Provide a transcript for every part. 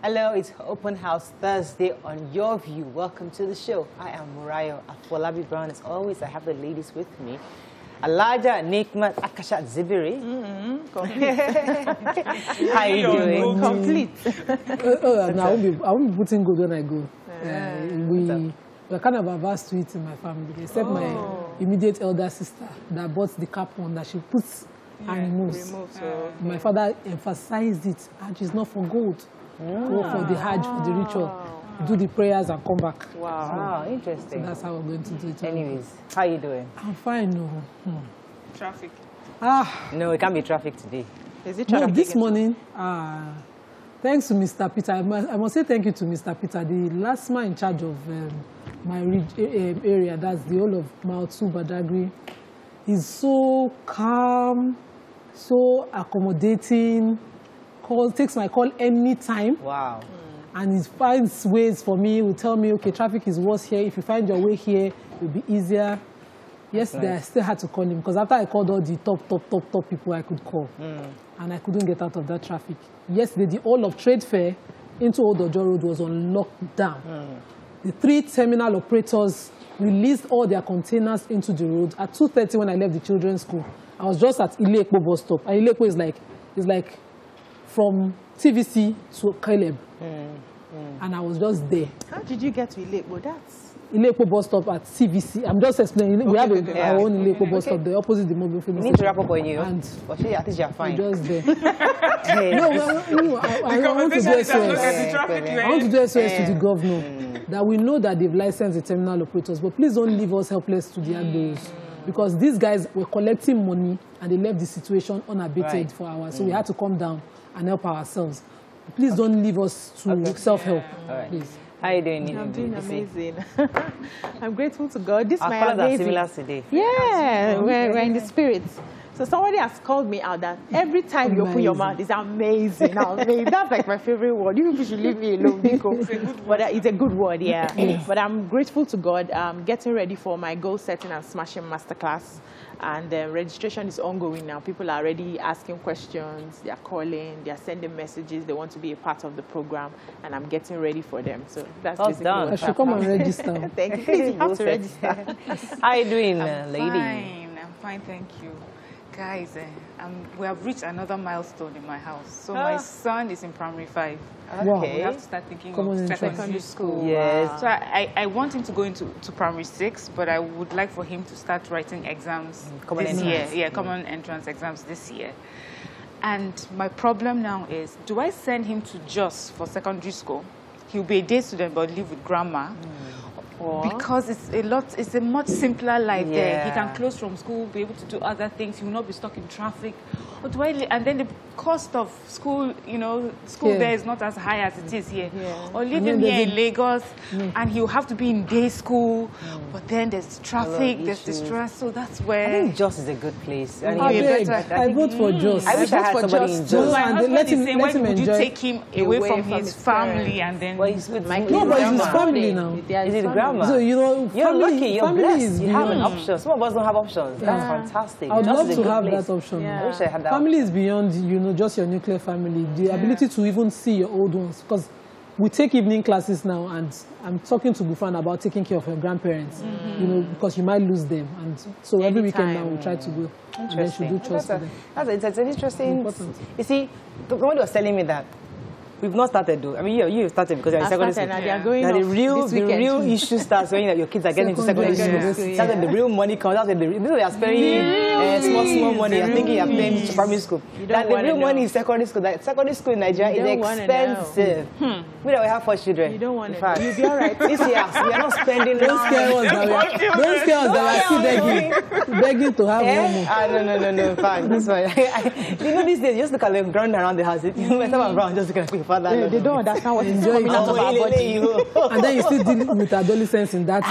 Hello, it's Open House Thursday on Your View. Welcome to the show. I am Murayo Afolabi Brown. As always, I have the ladies with me. Alaja Nikmat Akashat Zibiri. Complete. How are you doing? Complete. I won't be putting good when I go. We're kind of averse to it in my family, except my immediate elder sister that bought the cap on that she puts and removes. My father emphasized it, Hajj is not for gold. Go for the Hajj, for the ritual. Do the prayers and come back. Wow, interesting. So that's how we're going to do it. Anyways, how are you doing? I'm fine. No. Traffic. No, it can't be traffic today. Is it traffic? No, this morning, thanks to Mr. Peter. I must say thank you to Mr. Peter, the last man in charge of my area. That's the whole of Mautu Badagry. He's so calm, so accommodating. Takes my call anytime. Wow. And he finds ways for me. He will tell me, okay, traffic is worse here. If you find your way here, it will be easier. Yesterday, nice. I still had to call him because after I called all the top people I could call, and I couldn't get out of that traffic. Yesterday, the whole of Trade Fair into Old Ojo Road was on lockdown. The 3 terminal operators released all their containers into the road. At 2:30 when I left the children's school, I was just at Ile-Epo bus stop. And Ile-Epo is like from TVC to Caleb. And I was just there. How did you get to Ile-Epo? That's Ile-Epo bus stop at CVC. I'm just explaining. We have our own Ile-Epo bus stop there, opposite the mobile film. You need to wrap up on you. And I think you're fine. Just there. I want to do SOS. I want to do SOS to the governor that we know that they've licensed the terminal operators, but please don't leave us helpless to the others. Because these guys were collecting money and they left the situation unabated for hours. So we had to come down and help ourselves. Please don't leave us to self-help. Please. How are you doing? I'm doing amazing. I'm grateful to God. This Our my colors are amazing. similar today. Yeah, we're in the spirits. So somebody has called me out that every time you open your mouth, it's amazing. That's like my favorite word. You people should leave me alone, Biko. But it's a good word, yeah. But I'm grateful to God. I'm getting ready for my goal setting and smashing masterclass. And registration is ongoing now. People are already asking questions. They're calling. They're sending messages. They want to be a part of the program. And I'm getting ready for them. So that's basically done. I should come and register. Thank you. Please, you have to register. How are you doing, lady? I'm fine, thank you. Guys, we have reached another milestone in my house. So my son is in primary 5. Okay. We have to start thinking of secondary school. Yes. So I want him to go into primary 6, but I would like for him to start writing exams this year. Yeah, common entrance exams this year. And my problem now is, do I send him to Jos for secondary school? He'll be a day student, but live with grandma. Because it's a much simpler life there. He can close from school, be able to do other things. He will not be stuck in traffic. Or do I? And then the cost of school, school there is not as high as it is here. Or leave him here in Lagos, and he'll have to be in day school. But then there's traffic, there's the stress. So that's where. I think Jos is a good place. I vote for Jos. I wish I had somebody in Jos. My husband is saying, why would you enjoy. take him away from his family and then? Well, he's with No, but it's his family now. Is it grandma? So, you're lucky, you're blessed. You have an beyond. option. Some of us don't have options. That's fantastic. I would Jos love is a to have good place. that option. I wish I had that Family is beyond, just your nuclear family. The ability to even see your old ones. Because we take evening classes now, and I'm talking to Gufran about taking care of your grandparents, because you might lose them. And so every weekend now we try to go. And then she do chores for them. That's an interesting. You see, when you were telling me that, we've not started though. I mean, you started because you're in secondary school. Now the real issue starts when your kids are getting into secondary school. That's when the real money comes. That's when they are spending small money. You're thinking you're paying to primary school. That the real money is secondary school. That secondary school in Nigeria is expensive. We don't have 4 children. You don't want to. You'll be all right. This year, we are not spending. Don't scare us that we are still begging to have one more. No. Fine. This one. These days, just look at them running around the house. Myself Brown just looking at me. They don't understand what is coming out of our body. And then you still deal with adolescents in that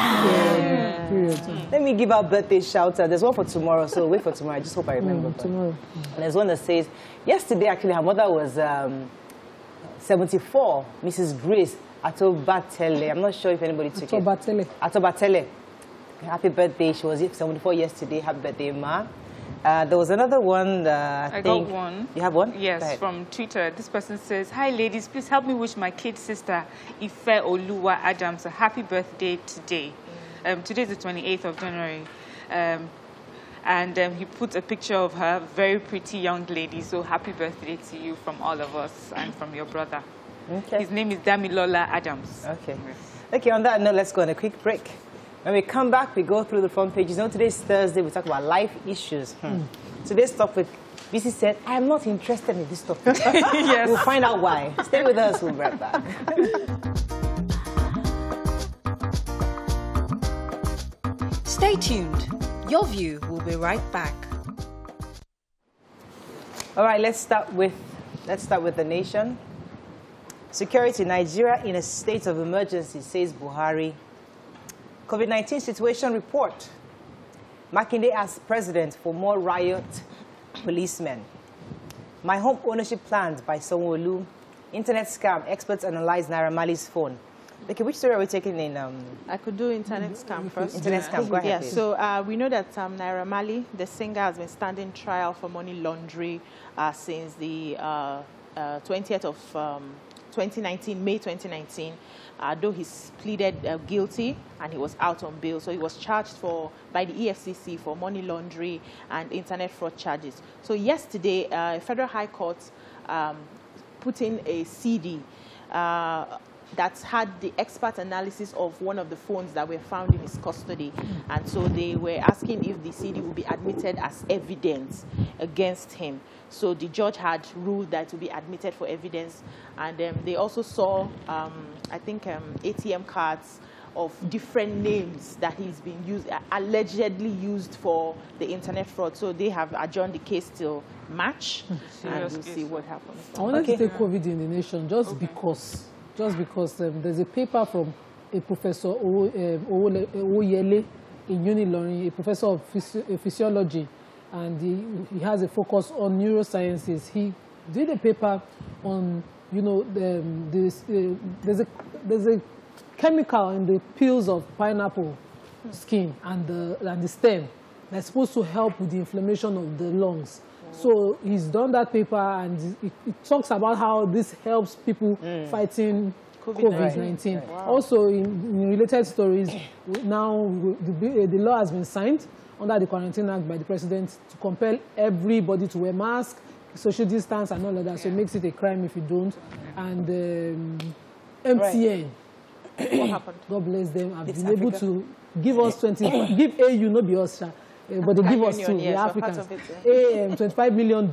period. Let me give our birthday shout out. There's one for tomorrow, so wait for tomorrow. I just hope I remember. Tomorrow. And there's one that says, yesterday actually her mother was 74, Mrs. Grace Atobatele. I'm not sure if anybody took it. Atobatele. Happy birthday. She was 74 yesterday. Happy birthday, Ma. There was another one. I think got one. You have one? Yes, from Twitter. This person says, "Hi ladies, please help me wish my kid sister Ife Oluwa Adams a happy birthday today. Today is the 28th of January." And he put a picture of her, very pretty young lady. So happy birthday to you from all of us and from your brother. Okay. His name is Damilola Adams. Okay. Yes. Okay, on that note, let's go on a quick break. When we come back, we go through the front pages. You know, today's Thursday, we talk about life issues. Today's topic, BC said, I'm not interested in this topic. Yes. We'll find out why. Stay with us, we'll be right back. Stay tuned. Your View will be right back. All right, let's start with the nation. Security, Nigeria in a state of emergency, says Buhari. COVID-19 situation report. Makinde as president for more riot policemen. My home ownership planned by Sanwo-Olu. Internet scam, experts analyze Naira Marley's phone. Okay, which story are we taking in? I could do internet scam first. Internet scam, go ahead. Yeah, please. so we know that Naira Marley, the singer, has been standing trial for money laundering since the 20th of 2019, May 2019. Though he's pleaded guilty and he was out on bail. So he was charged by the EFCC for money laundering and internet fraud charges. So yesterday, Federal High Court put in a CD that had the expert analysis of one of the phones that were found in his custody. And so they were asking if the CD would be admitted as evidence against him. So the judge had ruled that it would be admitted for evidence. And they also saw, I think, ATM cards of different names that he's been allegedly used for the internet fraud. So they have adjourned the case till March, and we'll see what happens. I wanted to take COVID in the nation just because there's a paper from a Professor Oyele in Unilorin, a professor of physiology, and he has a focus on neurosciences. He did a paper on, you know, there's a chemical in the peels of pineapple skin and the stem that's supposed to help with the inflammation of the lungs. So he's done that paper, and it talks about how this helps people fighting COVID-19. Right. Wow. Also, in related stories, now the law has been signed under the Quarantine Act by the President to compel everybody to wear masks, social distance, and all of that. So it makes it a crime if you don't. And MTN, what happened? God bless them, have been able to give us give AU, not be us, but they give us to the Africans, $25 million,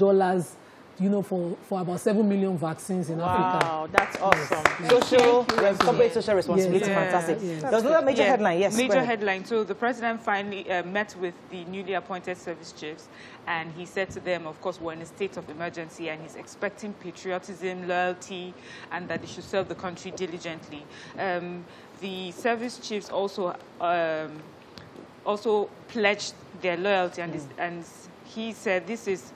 you know, for about 7 million vaccines in Africa. Wow, that's awesome. Yes. Corporate social responsibility, fantastic. There's another major headline, yes. Major headline. So the president finally met with the newly appointed service chiefs, and he said to them, of course, we're in a state of emergency, and he's expecting patriotism, loyalty, and that they should serve the country diligently. The service chiefs also pledged their loyalty, and he said this is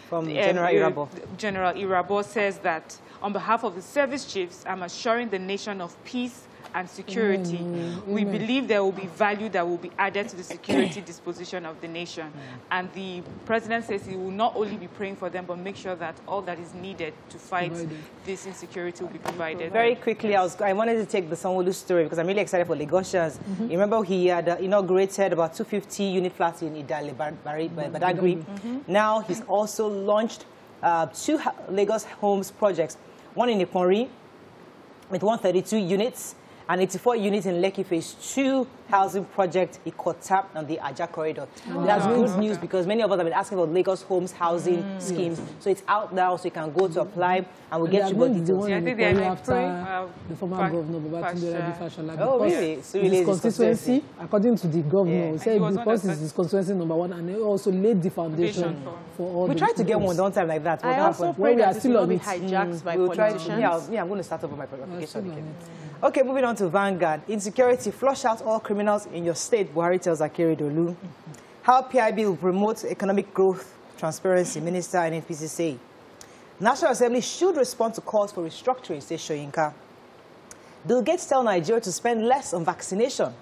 from General Irabo. General Irabo says that on behalf of the service chiefs, I'm assuring the nation of peace and security. We believe there will be value that will be added to the security disposition of the nation. And the president says he will not only be praying for them, but make sure that all that is needed to fight this insecurity will be provided. Very quickly, I wanted to take the Sanwo-Olu story because I'm really excited for Lagosians. You remember he had inaugurated about 250 unit flats in Idale, Badagry. Now he's also launched 2 Lagos Homes projects, one in Iponri with 132 units, and 84 units in Lekki Phase 2 housing project, Ikotap, on the Aja corridor. That's good news because many of us have been asking about Lagos Homes housing schemes. So it's out now, so you can go to apply, and we'll get you more details. I think they're after the former governor, Babatunde Raji Fashola. Oh, really? So his constituency, according to the governor, he said because it's his constituency #1, and he also laid the foundation for all. We tried to get one time like that. I also pray that it will be hijacked by politicians. Yeah, I'm going to start over my application. Okay, moving on to Vanguard. Insecurity, flush out all criminals in your state, Buhari tells Akeredolu. How PIB will promote economic growth, transparency, Minister and NPC say. National Assembly should respond to calls for restructuring, says Shoyinka. Bill Gates tell Nigeria to spend less on vaccination.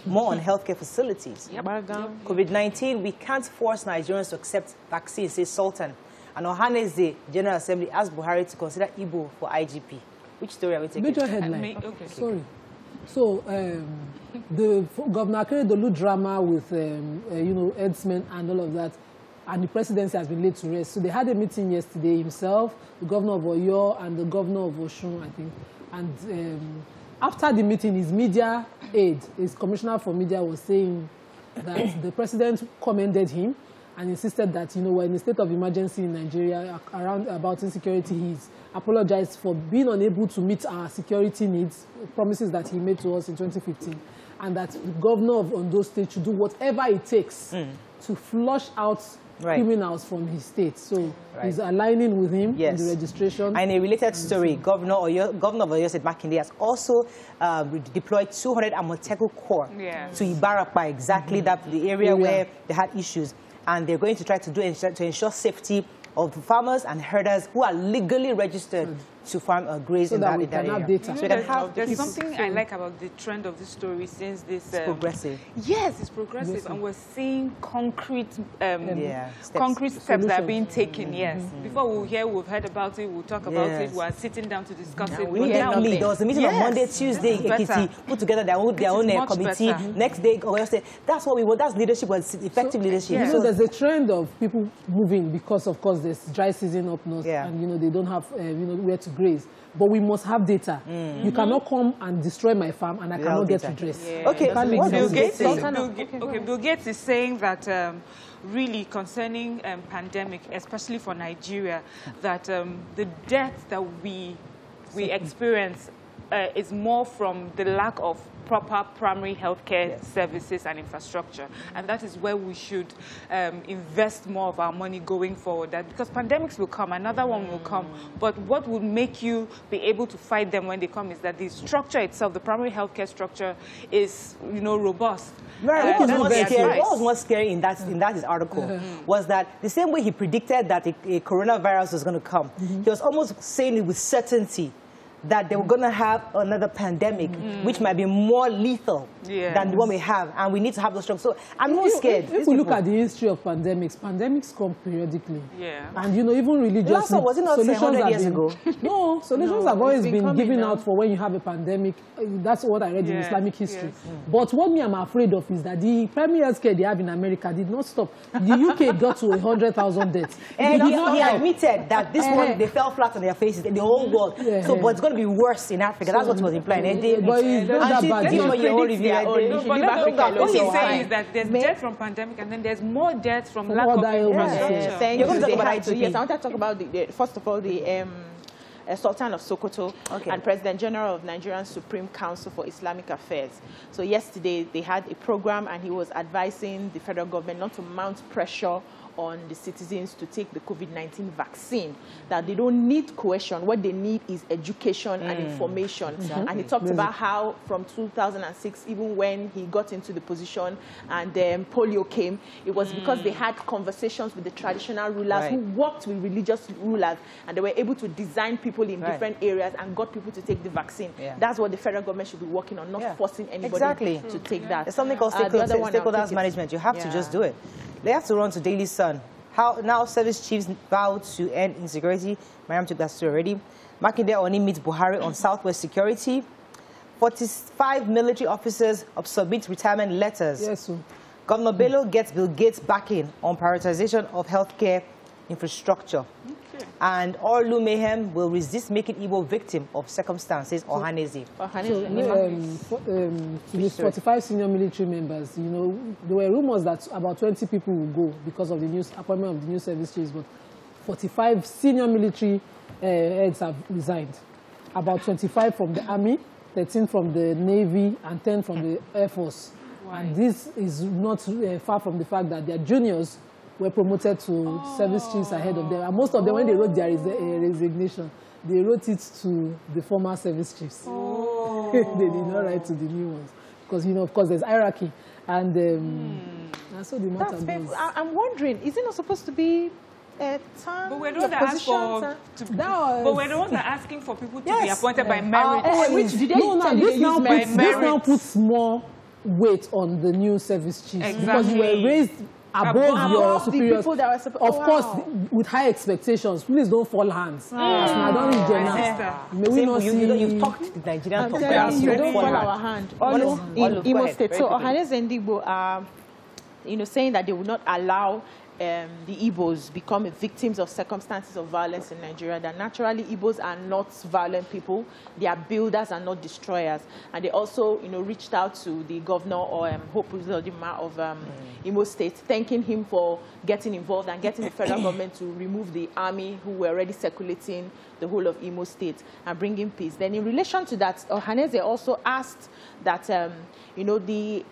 more on healthcare facilities. COVID-19, we can't force Nigerians to accept vaccines, says Sultan. And Ohaneze General Assembly asked Buhari to consider Igbo for IGP. Which story are we taking? Major headline. Okay. Sorry. So, the Governor Akeredolu drama with, herdsmen and all of that, and the presidency has been laid to rest. So they had a meeting yesterday, himself, the governor of Oyo, and the governor of Osun, I think. And after the meeting, his media aide, his commissioner for media, was saying that the president commended him and insisted that, we're in a state of emergency in Nigeria about insecurity. He's apologized for being unable to meet our security needs, promises that he made to us in 2015, and that the governor of Ondo State should do whatever it takes to flush out criminals from his state. So he's aligning with him in the registration. And a related story, Governor of Oyo State Makinde has also deployed 200 Amoteco Corps to Ibarapa, exactly the area where they had issues. And they're going to try to ensure safety of the farmers and herders who are legally registered to farm or graze in that area. Data. So there's something I like about the trend of this story since this... it's progressive. Yes, it's progressive. Yes, and we're seeing concrete steps that are being taken, Before we've heard about it, we'll talk about it, we're sitting down to discuss it. We need to lead. There was a meeting on Monday, Tuesday, Ekiti, put together their own committee. Next day, that's what we want. That's leadership, effective leadership. So there's a trend of people moving because, of course, there's dry season up north, and they don't have where to graze. But we must have data. You cannot come and destroy my farm and I cannot get redress. Okay, Bill Gates is saying that really concerning pandemic, especially for Nigeria, that the death that we experience is more from the lack of proper primary healthcare services and infrastructure. And that is where we should invest more of our money going forward. Because pandemics will come, another one will come. But what would make you be able to fight them when they come is that the structure itself, the primary healthcare structure, is robust. Right. What was more scary in that article was that the same way he predicted that a coronavirus was going to come, he was almost saying it with certainty that they were going to have another pandemic, which might be more lethal than the one we have, and we need to have those strong. So I'm not scared. If we look at the history of pandemics come periodically. And even religiously, was it not 100 years ago? No, solutions have always been given out for when you have a pandemic. That's what I read in Islamic history. But what I'm afraid of is that the primary health care they have in America did not stop. The UK got to 100,000 deaths. And he admitted that this one, they fell flat on their faces in the whole world. So, but it's going to be worse in Africa. That's what was implying. But it's not that bad. What he's saying is that there's death from pandemic and then there's more death from lack of infrastructure. You're going to talk about IGP. Yes, I want to talk about, first of all, the Sultan of Sokoto and President General of Nigerian Supreme Council for Islamic Affairs. So yesterday they had a program and he was advising the federal government not to mount pressure on the citizens to take the COVID-19 vaccine, that they don't need coercion. What they need is education and information. And he talked about how from 2006, even when he got into the position and polio came, it was because they had conversations with the traditional rulers who worked with religious rulers, and they were able to design people in different areas and got people to take the vaccine. That's what the federal government should be working on, not forcing anybody to take that. There's something called stakeholders management. You have to just do it. They have to run to Daily Sun. How now service chiefs vow to end insecurity. Mariam took that story already. Makinde Oni meets Buhari on Southwest security. 45 military officers submit retirement letters. Yes, sir. Governor Bello gets Bill Gates backing on prioritization of healthcare infrastructure. And Orlu Mayhem will resist making Igbo victim of circumstances or Hanezi. With 45 senior military members, there were rumors that about 20 people will go because of the appointment of the new service chiefs, but 45 senior military heads have resigned. About 25 from the Army, 13 from the Navy, and 10 from the Air Force. And this is not far from the fact that their juniors were promoted to service chiefs ahead of them. And most of them, when they wrote their resignation, they wrote it to the former service chiefs. They did not write to the new ones. Because, of course, there's hierarchy. And that's what the matter goes. I'm wondering, is it not supposed to be time? But we're the ones that are asking for people to be appointed by merit. This now puts more weight on the new service chiefs because you were raised above your superiors. Of course, with high expectations. Please don't fall hands. I don't read now. May we not see... You've talked to the Nigerian talk. You don't fall our hand. In Imo State. So Ohaneze Ndigbo are, saying that they will not allow the Igbos become victims of circumstances of violence in Nigeria, that naturally Igbos are not violent people, they are builders and not destroyers. And they also, reached out to the governor or Hope Uzodinma of Imo State, thanking him for getting involved and getting the federal government to remove the army who were already circulating the whole of Imo State and bringing peace. Then in relation to that, Ohaneze also asked that, the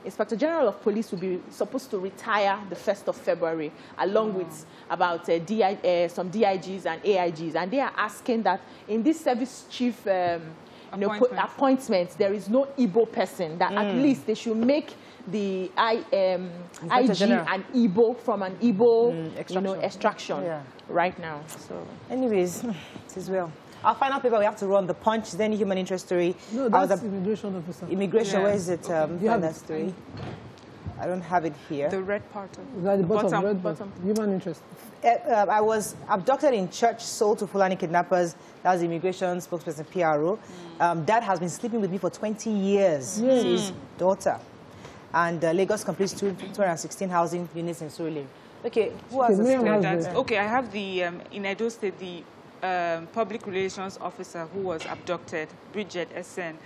Inspector General of Police will be supposed to retire the 1st of February, along with about some DIGs and AIGs. And they are asking that in this service chief appointments, there is no Igbo person, that at least they should make the IG an Igbo from an Igbo extraction right now. So, anyways, it is well. Our final paper, we have to run the Punch, then human interest story. No, that's immigration officer. Immigration, where is it? That story. I don't have it here. The red part of the bottom. Human interest. I was abducted in church, sold to Fulani kidnappers. That was the immigration spokesperson, PRO. Dad has been sleeping with me for 20 years. His daughter. And Lagos completes 216 housing units in Surulere. Okay, who has the story? Okay, I have the, in Edo State, the public relations officer who was abducted, Bridget Essene.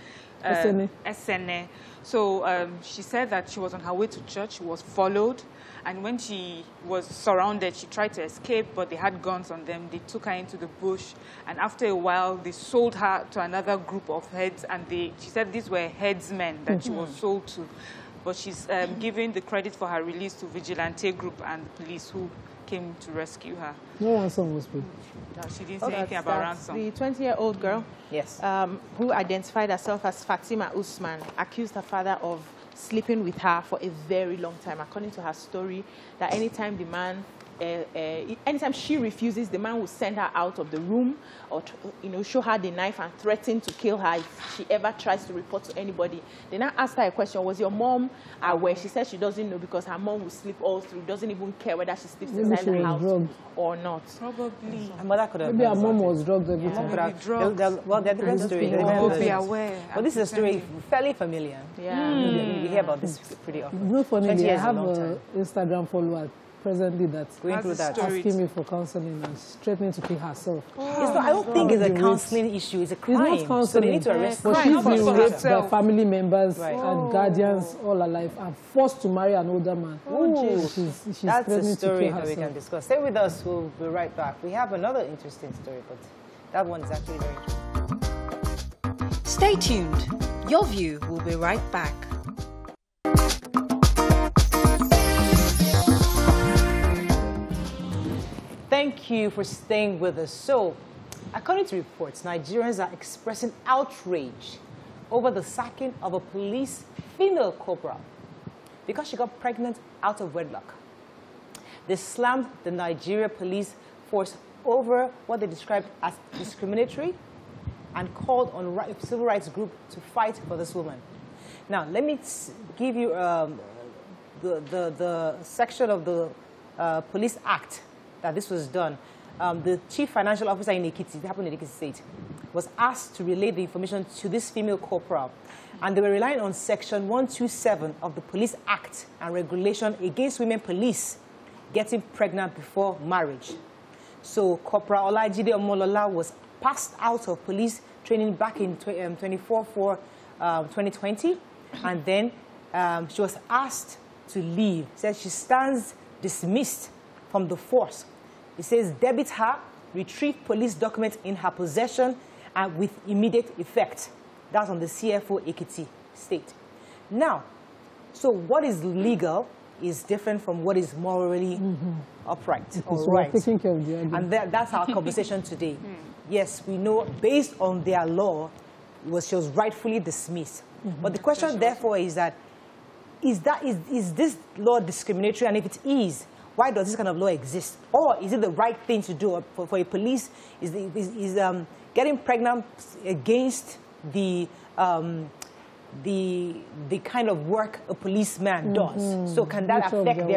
So she said that she was on her way to church, she was followed, and when she was surrounded, she tried to escape, but they had guns on them. They took her into the bush, and after a while, they sold her to another group of heads, and she said these were headsmen that she was sold to. But she's giving the credit for her release to Vigilante Group and the police who came to rescue her. No ransom was paid. No, she didn't say anything about ransom. The 20-year-old girl, yes, who identified herself as Fatima Usman, accused her father of sleeping with her for a very long time. According to her story, that anytime the man, anytime she refuses, the man will send her out of the room or, show her the knife and threaten to kill her if she ever tries to report to anybody. They now asked her a question, was your mom aware? She said she doesn't know because her mom will sleep all through, doesn't even care whether she sleeps inside the house or not. Probably. Her mother could have. Maybe her mom was drugged every time. Well, they're different stories. Be aware. But this is a story fairly familiar. Yeah. We hear about this pretty often. It's not funny. I have an Instagram follower presently that's going through that, asking me for counseling and threatening to kill herself. I don't think it's a counseling issue. It's a crime. It's not counseling. So they need to arrest her. But she's been raped by family members and guardians all her life and forced to marry an older man. She's that's a story threatening to kill that herself. we can discuss. Stay with us. We'll be right back. We have another interesting story, but that one is actually very interesting. Stay tuned. Your View will be right back. Thank you for staying with us. So, according to reports, Nigerians are expressing outrage over the sacking of a police female corporal because she got pregnant out of wedlock. They slammed the Nigeria police force over what they described as discriminatory and called on civil rights groups to fight for this woman. Now, let me give you the section of the Police Act that this was done. The chief financial officer in Ekiti, it happened in Ekiti State, was asked to relay the information to this female corporal. And they were relying on Section 127 of the Police Act and Regulation Against Women Police getting pregnant before marriage. So Corporal Olajide Omolola was passed out of police training back in 24/4/2020. And then she was asked to leave. Said she stands dismissed from the force. It says debit her, retrieve police documents in her possession and with immediate effect. That's on the CFO Ekiti State. Now, so what is legal is different from what is morally upright or right. And that's our conversation today. Yes, we know based on their law, she was rightfully dismissed. But the question therefore is that, is this law discriminatory? And if it is, why does this kind of law exist? Or is it the right thing to do for a police? Is getting pregnant against the the kind of work a policeman does. So can that affect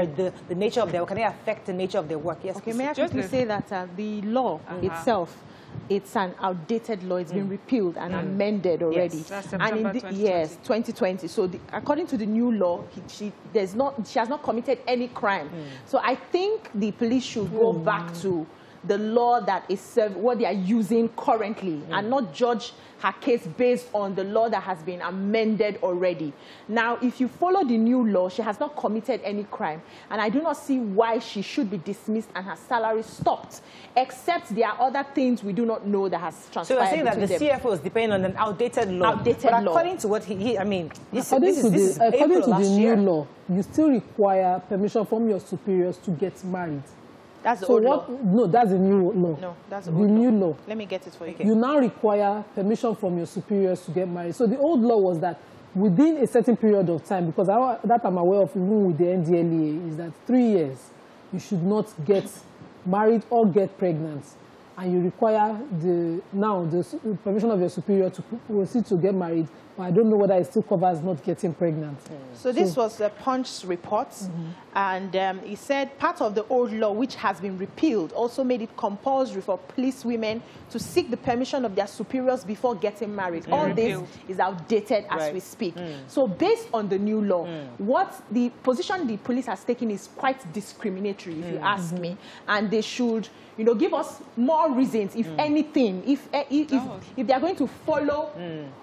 the nature of their work? Can it affect the nature of their work? Yes. Okay, may I quickly say that the law itself, it's an outdated law. It's been repealed and amended already. Yes, that's September 2020. Yes, 2020. So according to the new law, she has not committed any crime. So I think the police should go back to the law that is what they are using currently and not judge her case based on the law that has been amended already. Now, if you follow the new law, she has not committed any crime, and I do not see why she should be dismissed and her salary stopped, except there are other things we do not know that has transpired. So you're saying that the CFO is depending on an outdated law. Outdated law. According to what according to the new law, you still require permission from your superiors to get married. That's the old law. No, that's the new law. No, that's the new law. Let me get it for you. You now require permission from your superiors to get married. So the old law was that within a certain period of time, because that I'm aware of even with the NDLEA, is that 3 years you should not get married or get pregnant. And you require the permission of your superior to proceed to get married. But I don't know whether it still covers not getting pregnant. So this was the Punch's report, and he said part of the old law, which has been repealed, also made it compulsory for police women to seek the permission of their superiors before getting married. All this is outdated as we speak. So based on the new law, what the position the police has taken is quite discriminatory, if you ask me, and they should, give us more reasons, if anything, if they are going to follow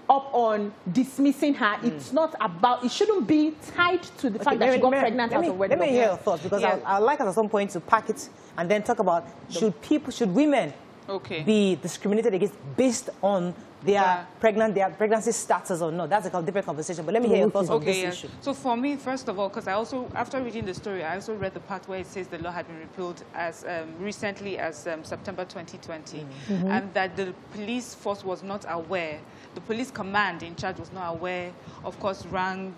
up on dismissing her, it's not about, it shouldn't be tied to the fact that she got pregnant out of wedlock. Let me hear your thoughts, because I'd like us at some point to pack it and then talk about should women be discriminated against based on their pregnancy status or not. That's a different conversation, but let me hear your thoughts on this issue. So for me, first of all, because I also, after reading the story, I also read the part where it says the law had been repealed as recently as September 2020, and that the police force was not aware, the police command in charge was not aware, of course, rang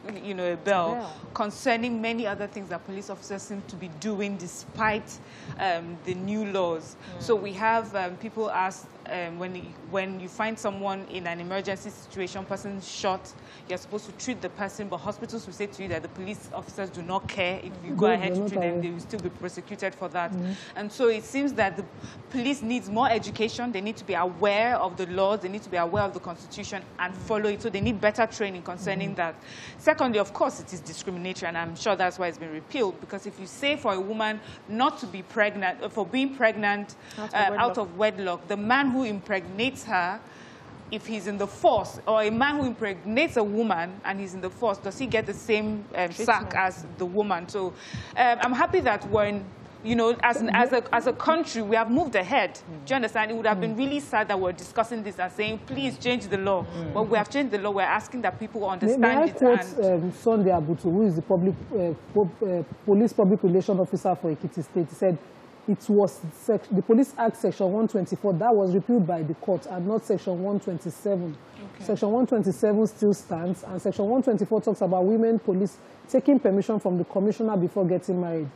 a bell concerning many other things that police officers seem to be doing despite the new laws. So we have people ask, when you find someone in an emergency situation, person shot, you're supposed to treat the person, but hospitals will say to you that the police officers do not care. If you go ahead to treat them, they will still be prosecuted for that. And so it seems that the police needs more education. They need to be aware of the laws. They need to be aware of the Constitution and follow it. So they need better training concerning that. Secondly, of course, it is discriminatory, and I'm sure that's why it's been repealed, because if you say for a woman not to be pregnant, for being pregnant out of wedlock, the man who impregnates her, if he's in the force, or a man who impregnates a woman and he's in the force, does he get the same sack as the woman? So I'm happy that when, as a country, we have moved ahead. Do you understand? It would have been really sad that we're discussing this and saying, please change the law. But we have changed the law. We're asking that people understand May I it. Quote Sunday Abutu, who is the police public relations officer for Ekiti State. He said, it was the Police Act Section 124 that was repealed by the court and not Section 127. Section 127 still stands, and Section 124 talks about women police taking permission from the commissioner before getting married.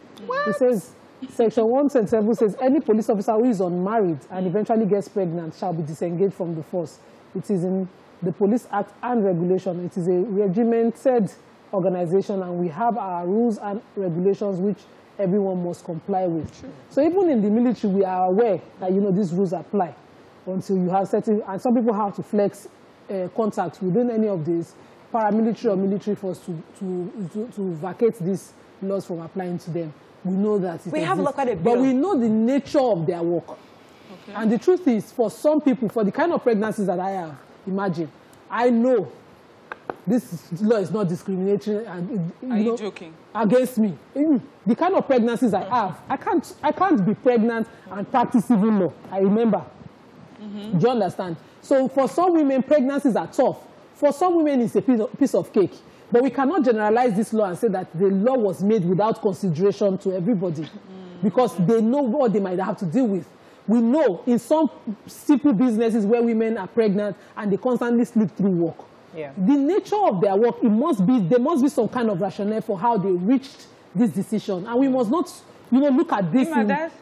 It says, Section 127 says, any police officer who is unmarried and eventually gets pregnant shall be disengaged from the force. It is in the Police Act and regulation. It is a regimented organization, and we have our rules and regulations which everyone must comply with. So even in the military, we are aware that, these rules apply until you have certain, and some people have to flex contacts within any of these paramilitary or military force to vacate these laws from applying to them. We know that it exists, but we know the nature of their work. And the truth is, for some people, for the kind of pregnancies that I have, imagine, I know this law is not discriminatory and Are you joking? Against me. The kind of pregnancies I have, I can't be pregnant and practice civil law. I remember. Do you understand? So for some women, pregnancies are tough. For some women, it's a piece of cake. But we cannot generalize this law and say that the law was made without consideration to everybody, because they know what they might have to deal with. We know in some simple businesses where women are pregnant and they constantly slip through work. The nature of their work, there must be some kind of rationale for how they reached this decision. And we must not look at this.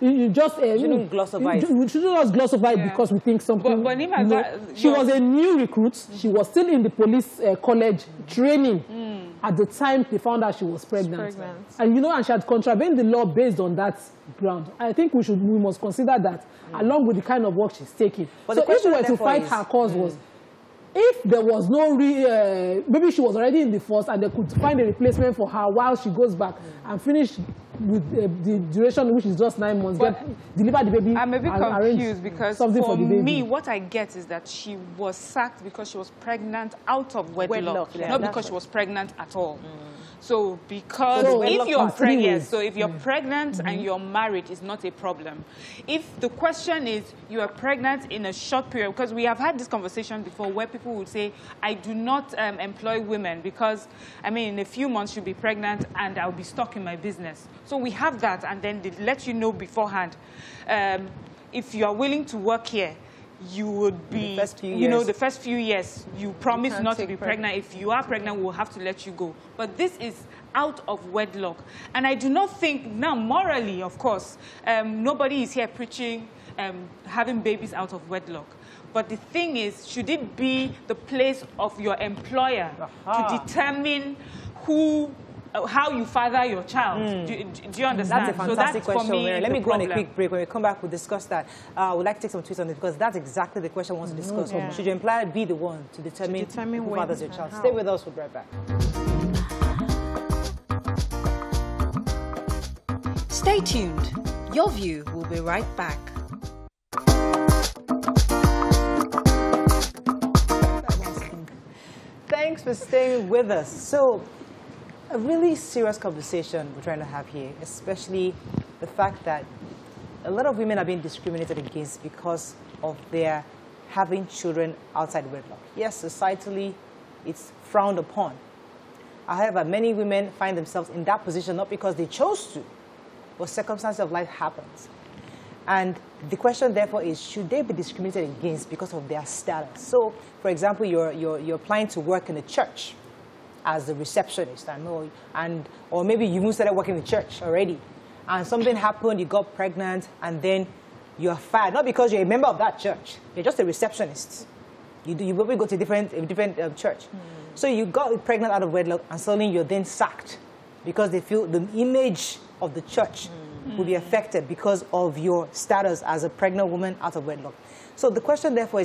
You just shouldn't gloss over it. We shouldn't just gloss over it because we think something. But she was a new recruit. She was still in the police college training at the time they found out she was pregnant. And and she had contravened the law based on that ground. I think we must consider that along with the kind of work she's taking. But so if we were to fight her cause was, if there was no maybe she was already in the force and they could find a replacement for her while she goes back and finish with the duration, which is just 9 months, deliver the baby. I'm a bit confused because for me, what I get is that she was sacked because she was pregnant out of wedlock, not because she was pregnant at all. So because if you're pregnant, pregnant and you're married, it's not a problem. If the question is you are pregnant in a short period, because we have had this conversation before where people would say, I do not employ women because, I mean, in a few months she'll be pregnant and I'll be stuck in my business. So we have that, and then they let you know beforehand. If you are willing to work here, you would be, the first few years, you promise not to be pregnant. If you are pregnant, we'll have to let you go. But this is out of wedlock. And I do not think, now morally, of course, nobody is here preaching having babies out of wedlock. But the thing is, should it be the place of your employer to determine how you father your child? Do you understand? That's a fantastic question, Mary. Let me go on a quick break. When we come back, we'll discuss that. We'd like to take some tweets on it because that's exactly the question we want to discuss. Should your employer be the one to determine who fathers your child? Stay with us. We'll be right back. Stay tuned. Your View will be right back. Thanks for staying with us. So, a really serious conversation we're trying to have here, especially the fact that a lot of women are being discriminated against because of their having children outside wedlock. Yes, societally, it's frowned upon. However, many women find themselves in that position not because they chose to, but circumstances of life happens. And the question, therefore, is should they be discriminated against because of their status? So, for example, you're applying to work in a church as a receptionist, or maybe you even started working in church already, and something happened, you got pregnant, and then you're fired. Not because you're a member of that church, you're just a receptionist. You probably go to a different church. So you got pregnant out of wedlock, and suddenly you're then sacked because they feel the image of the church will be affected because of your status as a pregnant woman out of wedlock. So the question, therefore,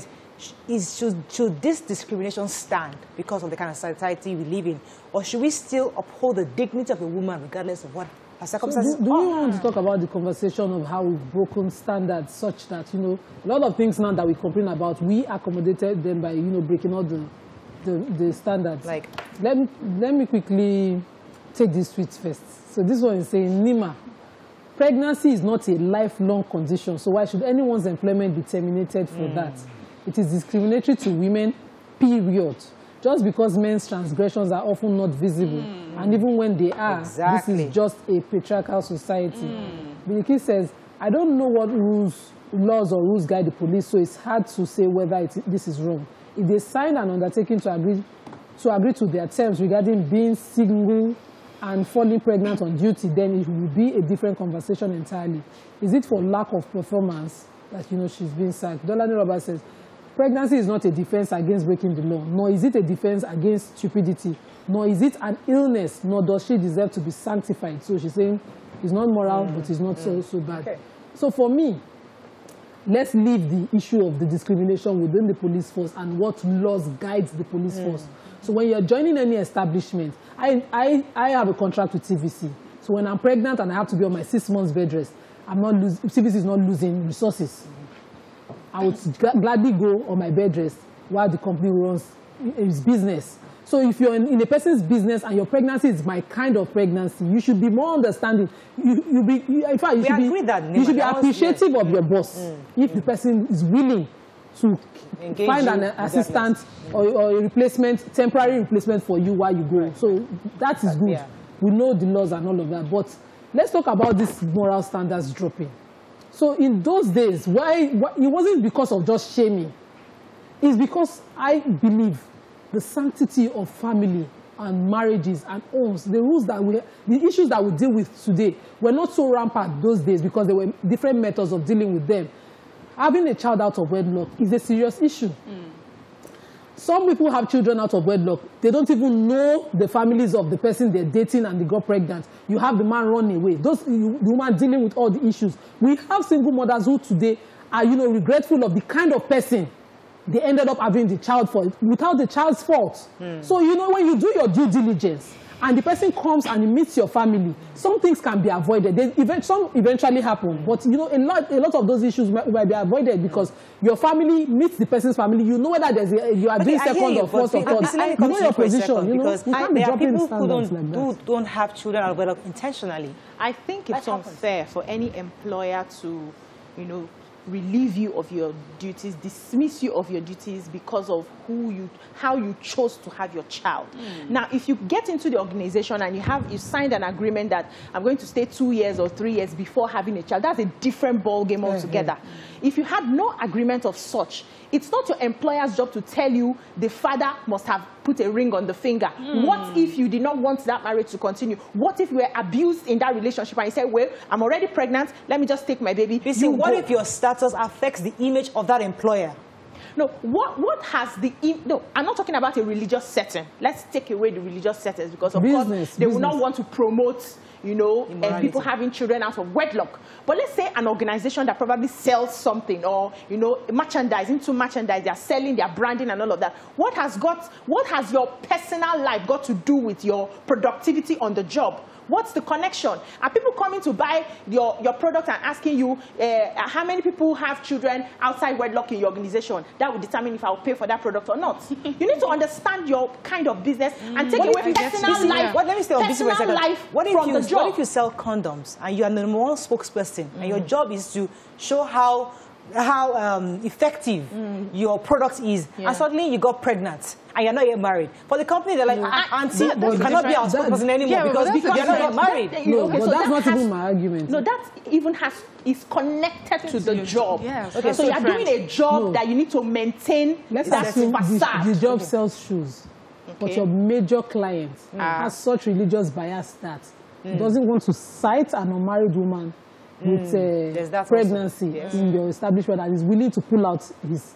is should this discrimination stand because of the kind of society we live in, or should we still uphold the dignity of a woman regardless of what her circumstances are? Do you want to talk about the conversation of how we've broken standards such that, a lot of things now that we complain about, we accommodated them by, breaking all the standards. Like, let me quickly take this tweet first. So this one is saying, Nima, pregnancy is not a lifelong condition, so why should anyone's employment be terminated for that? It is discriminatory to women, period. Just because men's transgressions are often not visible, and even when they are, this is just a patriarchal society. Biliki says, I don't know what laws or rules guide the police, so it's hard to say whether this is wrong. If they sign an undertaking to agree to their terms regarding being single and falling pregnant on duty, then it will be a different conversation entirely. Is it for lack of performance that, she's being sacked? Dolani Robert says, pregnancy is not a defense against breaking the law, nor is it a defense against stupidity, nor is it an illness, nor does she deserve to be sanctified. So she's saying it's not moral, but it's not so bad. Okay. So for me, let's leave the issue of the discrimination within the police force and what laws guide the police force. So when you're joining any establishment, I have a contract with TVC. So when I'm pregnant and I have to be on my 6 months bed rest, TVC is not losing resources. I would gladly go on my bed rest while the company runs its business. So if you're in a person's business and your pregnancy is my kind of pregnancy, you should be more understanding. You should be appreciative of your boss if the person is willing to find an assistant or a replacement, temporary replacement for you while you go. Right. So that is good. Yeah. We know the laws and all of that. But let's talk about this moral standards dropping. So in those days, why it wasn't because of just shaming. It's because I believe the sanctity of family and marriages and homes, the issues that we deal with today were not so rampant those days because there were different methods of dealing with them. Having a child out of wedlock is a serious issue. Some people have children out of wedlock. They don't even know the families of the person they're dating and they got pregnant. You have the man running away. The woman dealing with all the issues. We have single mothers who today are, regretful of the kind of person they ended up having the child for without the child's fault. So, when you do your due diligence and the person comes and he meets your family, some things can be avoided. Some eventually happen. But, a lot of those issues might be avoided because your family meets the person's family. You know whether you are doing second or first or third. You know your position. Because there are people who don't have children out of wedlock intentionally. I think it's unfair for any employer to, relieve you of your duties, dismiss you of your duties because of how you chose to have your child. Now, if you get into the organization and you signed an agreement that I'm going to stay 2 years or 3 years before having a child, that's a different ball game altogether. If you had no agreement of such, it's not your employer's job to tell you the father must have put a ring on the finger. What if you did not want that marriage to continue? What if you were abused in that relationship and you said, well, I'm already pregnant, let me just take my baby. Listen, what if your status affects the image of that employer? No, what has no, I'm not talking about a religious setting. Let's take away the religious settings because, of course, they will not want to promote, people having children out of wedlock. But let's say an organization that probably sells something or, merchandise, they are selling, they are branding and all of that. What has your personal life got to do with your productivity on the job? What's the connection? Are people coming to buy your product and asking you how many people have children outside wedlock in your organization? That will determine if I will pay for that product or not. You need to understand your kind of business and take away personal life. Let me stay on this for a second. What if you sell condoms and you are the number one spokesperson and your job is to show how effective your product is, and suddenly you got pregnant and you're not yet married. For the company, they're like, auntie, you cannot be our spokesperson anymore because you're not yet married. That's not even my argument. No, that even is connected to the job. Yes. Okay, so you're doing a job that you need to maintain. Let's assume the job sells shoes, but your major client has such religious bias that he doesn't want to cite an unmarried woman with pregnancy in your establishment and is willing to pull out his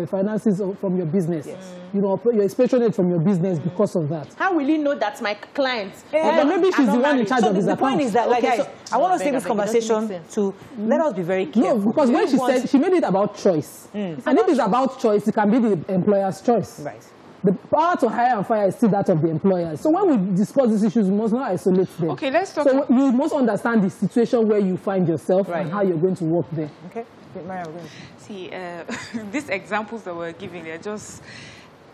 finances from your business. Your expatriate from your business because of that. How will you know that's my client? Maybe she's the one in charge of his account. The point is that, guys, I want to take this conversation to let us be very careful. No, because when she said, she made it about choice. And if it's about choice, it can be the employer's choice. Right. The power to hire and fire is still that of the employer. So when we discuss these issues, we must not isolate them. Okay, let's talk. So you must understand the situation where you find yourself and how you're going to work there. Okay. See, these examples that we're giving, they're just,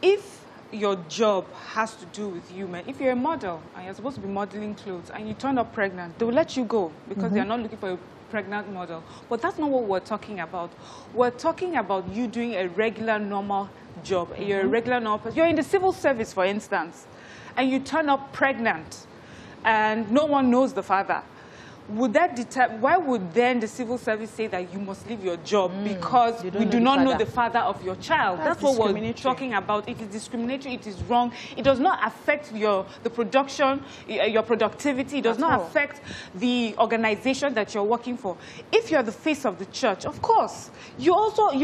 if your job has to do with you, man, if you're a model and you're supposed to be modeling clothes and you turn up pregnant, they will let you go because they're not looking for a pregnant model. But that's not what we're talking about. We're talking about you doing a regular, normal job. You're a regular, normal person. You're in the civil service, for instance, and you turn up pregnant and no one knows the father. Would that why would then the civil service say that you must leave your job because we do not know the father of your child? That's what we're talking about. It is discriminatory. It is wrong. It does not affect the production, your productivity. It does not affect the organization that you're working for. If you're the face of the church, of course, you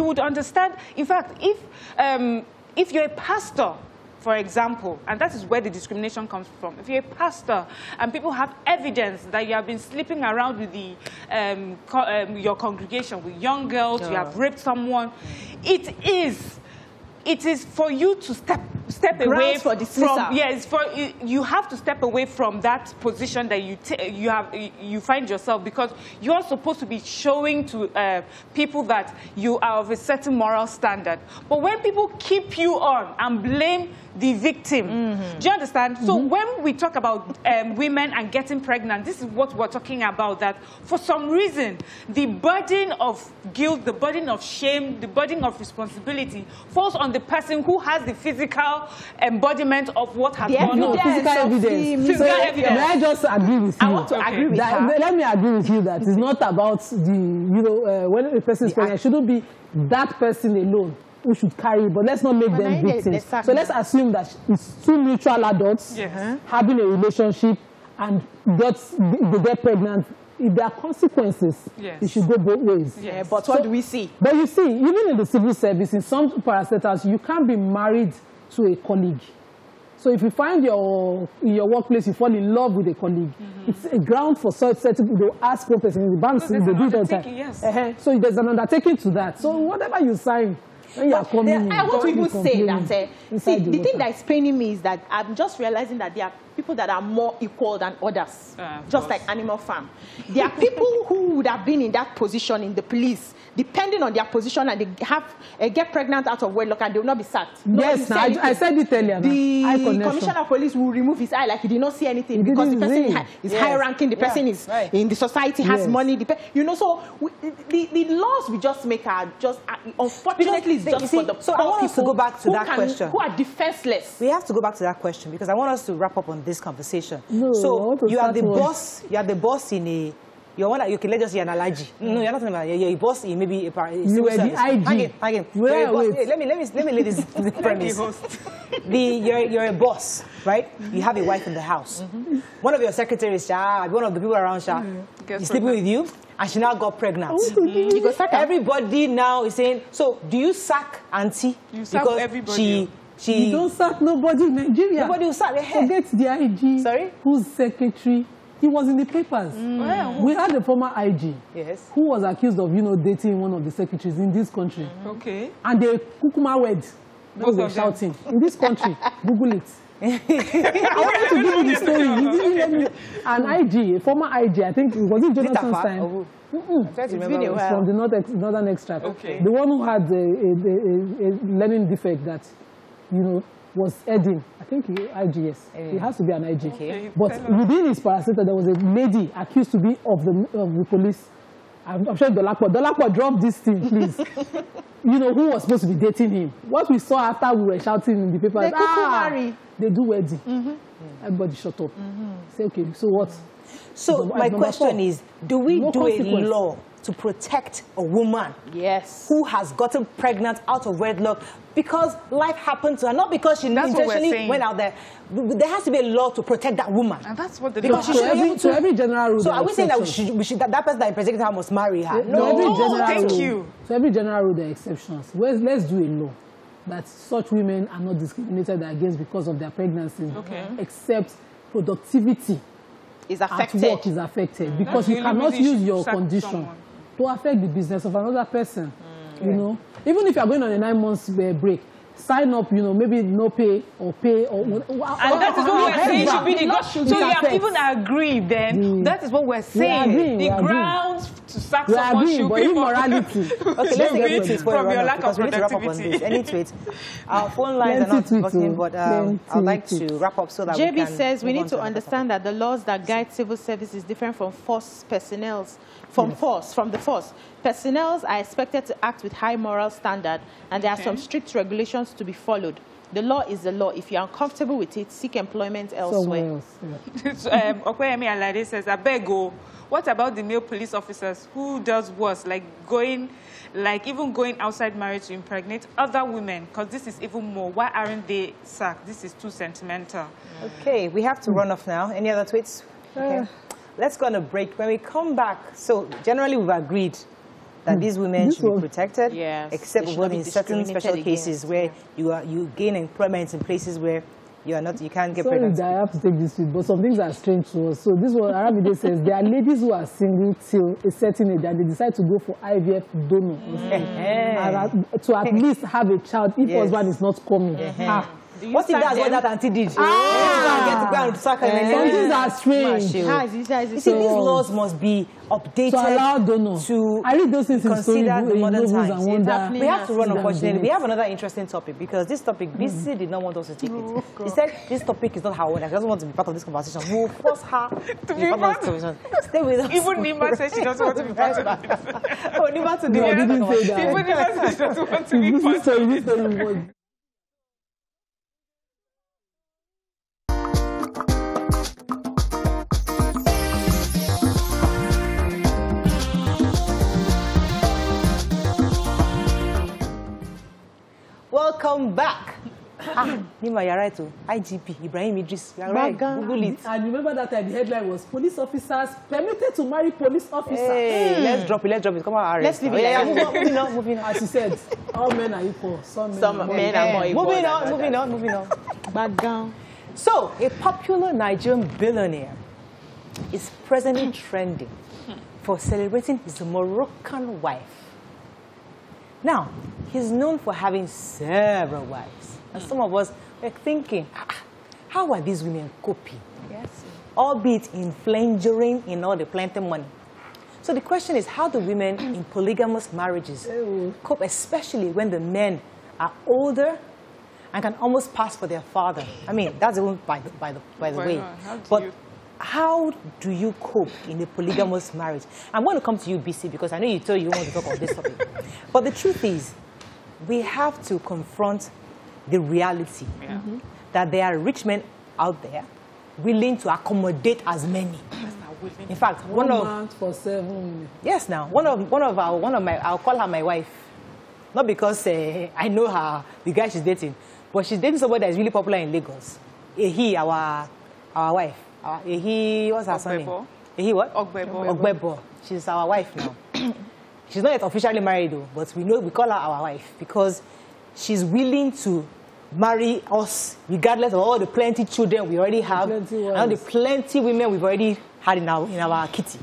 would understand. In fact, if you're a pastor, for example, and that is where the discrimination comes from. If you're a pastor and people have evidence that you have been sleeping around with your congregation, with young girls, you have raped someone, it is for you to step away from. Yes, you have to step away from that position that you find yourself, because you're supposed to be showing to people that you are of a certain moral standard. But when people keep you on and blame the victim, do you understand? So when we talk about women and getting pregnant, this is what we're talking about, that for some reason, the burden of guilt, the burden of shame, the burden of responsibility falls on the person who has the physical embodiment of what has gone on. Physical evidence. May I just agree with you? I want to agree with her. Let me agree with you that it's not about when a person is pregnant, it shouldn't be that person alone who should carry, but let's not make them victims. So let's assume that it's two mutual adults having a relationship and they get pregnant. If there are consequences, it should go both ways. Yeah, but what do we see? But you see, even in the civil service, in some parastatals, you can't be married to a colleague. So if you find in your workplace, you fall in love with a colleague, it's a ground for such certain people. They'll ask one person in the bank, they do it all the time. So there's an undertaking to that. So whatever you sign, when you are coming I want to even say that, see, the thing that is paining me is that I'm just realizing that there are people that are more equal than others, just like Animal Farm. There are people who would have been in that position in the police, depending on their position, and they have get pregnant out of wedlock and they will not be sacked. Yes, I said it earlier. The commissioner of police will remove his eye like he did not see anything because the person is high ranking, the person is in the society, has money. You know, so the laws we just make are just unfortunately it's just for the poor. So I want us to go back to that question. Who are defenseless. We have to go back to that question because I want us to wrap up on this conversation. No, so you are the boss. You are the boss in a. You're one that you can let us see an allergy. No, you're not talking about. You're a boss in maybe a. You were the IG. Hang in. Let me lay this premise. You're a boss, right? You have a wife in the house. One of your secretaries, one of the people around, is sleeping with you, and she now got pregnant. You go sack her. Everybody now is saying, so do you sack auntie? You sack everybody. You don't sack nobody in Nigeria. Nobody will sack. Forget the IG. Sorry? Whose secretary? He was in the papers. We had a former IG who was accused of, dating one of the secretaries in this country. Okay. And they kukuma wed. They were shouting. In this country, Google it. I wanted to give you the story. You didn't let me. An IG, a former IG, I think, was it Jonathan's time? It's been a while. From the Northern Extract. Okay. The one who had a learning defect that, was heading, I think IGS. It has to be an IG. Okay. But within his parastatal, there was a lady accused to be of the police. I'm sure Dolakwa dropped this thing, please. Who was supposed to be dating him. What we saw after we were shouting in the paper, they do wedding. Everybody shut up. Say, okay, so what? So my question is, do we do a law to protect a woman who has gotten pregnant out of wedlock because life happened to her, not because she intentionally went out there? There has to be a law to protect that woman. And that's what the law is. So every general rule. So are we saying that that person that impregnated her must marry her? No, thank you. So every general rule, there are exceptions. Let's do a law that such women are not discriminated against because of their pregnancy, except productivity is affected. At work is affected because you cannot use your condition to affect the business of another person. Even if you are going on a 9 months break, sign up, maybe no pay or pay or and that is what we're saying should be the law. So you have even agreed then. That is what we're saying. The grounds to sack someone should be immorality. Okay, let's take it from your lack of productivity. We need to wrap up on this. Any tweets? Our phone lines are not working, but I'd like to wrap up so that JB we can says we need to understand that the laws that guide civil service is different from force personnel. From the force. Personnel are expected to act with high moral standard, and there are some strict regulations to be followed. The law is the law. If you're uncomfortable with it, seek employment elsewhere. Okweyemi Alade says, Abego, what about the male police officers who does worse, like even going outside marriage to impregnate other women? Because this is even more. Why aren't they sacked? This is too sentimental. Okay, we have to run off now. Any other tweets? Okay. Let's go on a break. When we come back, so generally we've agreed that these women should be protected, except in certain special cases where you gain employment in places where you can't get pregnant. I have to take this with, but some things are strange to us. So this one, Aramide says, there are ladies who are single till a certain age and they decide to go for IVF donor to at least have a child if husband is not coming. What if that's what that auntie did? Some things are strange. You see, these laws must be updated to allow donor. I read those things in the modern times. We have to run, unfortunately. We have another interesting topic because this topic, BC did not want us to take it. He said this topic is not her own. She doesn't want to be part of this conversation. We'll force her to be part of this conversation. Stay with us. Even Nima says she doesn't want to be part of this. Oh, Nima today. I didn't say that. Even Nima says she doesn't want to be part of this. welcome back. Nima, you're right too. IGP, Ibrahim Idris, you're right. Google it. And remember that time the headline was police officers permitted to marry police officers. Hey, let's drop it. Come on, let's leave it. Moving on. As you said, all men are equal. Some men are more equal. Moving on. Background. So, a popular Nigerian billionaire is presently trending for celebrating his Moroccan wife. Now, he's known for having several wives. And some of us were thinking, how are these women coping? Yes. Albeit in flangering in all the plenty money. So the question is, how do women in polygamous marriages cope, especially when the men are older and can almost pass for their father? I mean, that's even by the way. How do you cope in a polygamous marriage? I'm going to come to you, BC, because I know you told you want to talk about this topic. But the truth is, we have to confront the reality that there are rich men out there willing to accommodate as many. In fact, one of for 7 women. Yes, now one of my, I'll call her my wife, not because I know her, the guy she's dating, but she's dating somebody that is really popular in Lagos. Ehi, our wife. Ehi, what's her surname? Ehi what? Ogbebo. She's our wife now. She's not yet officially married though, but we call her our wife because she's willing to marry us regardless of all the plenty children we already have and all the plenty women we've already had in our kitty.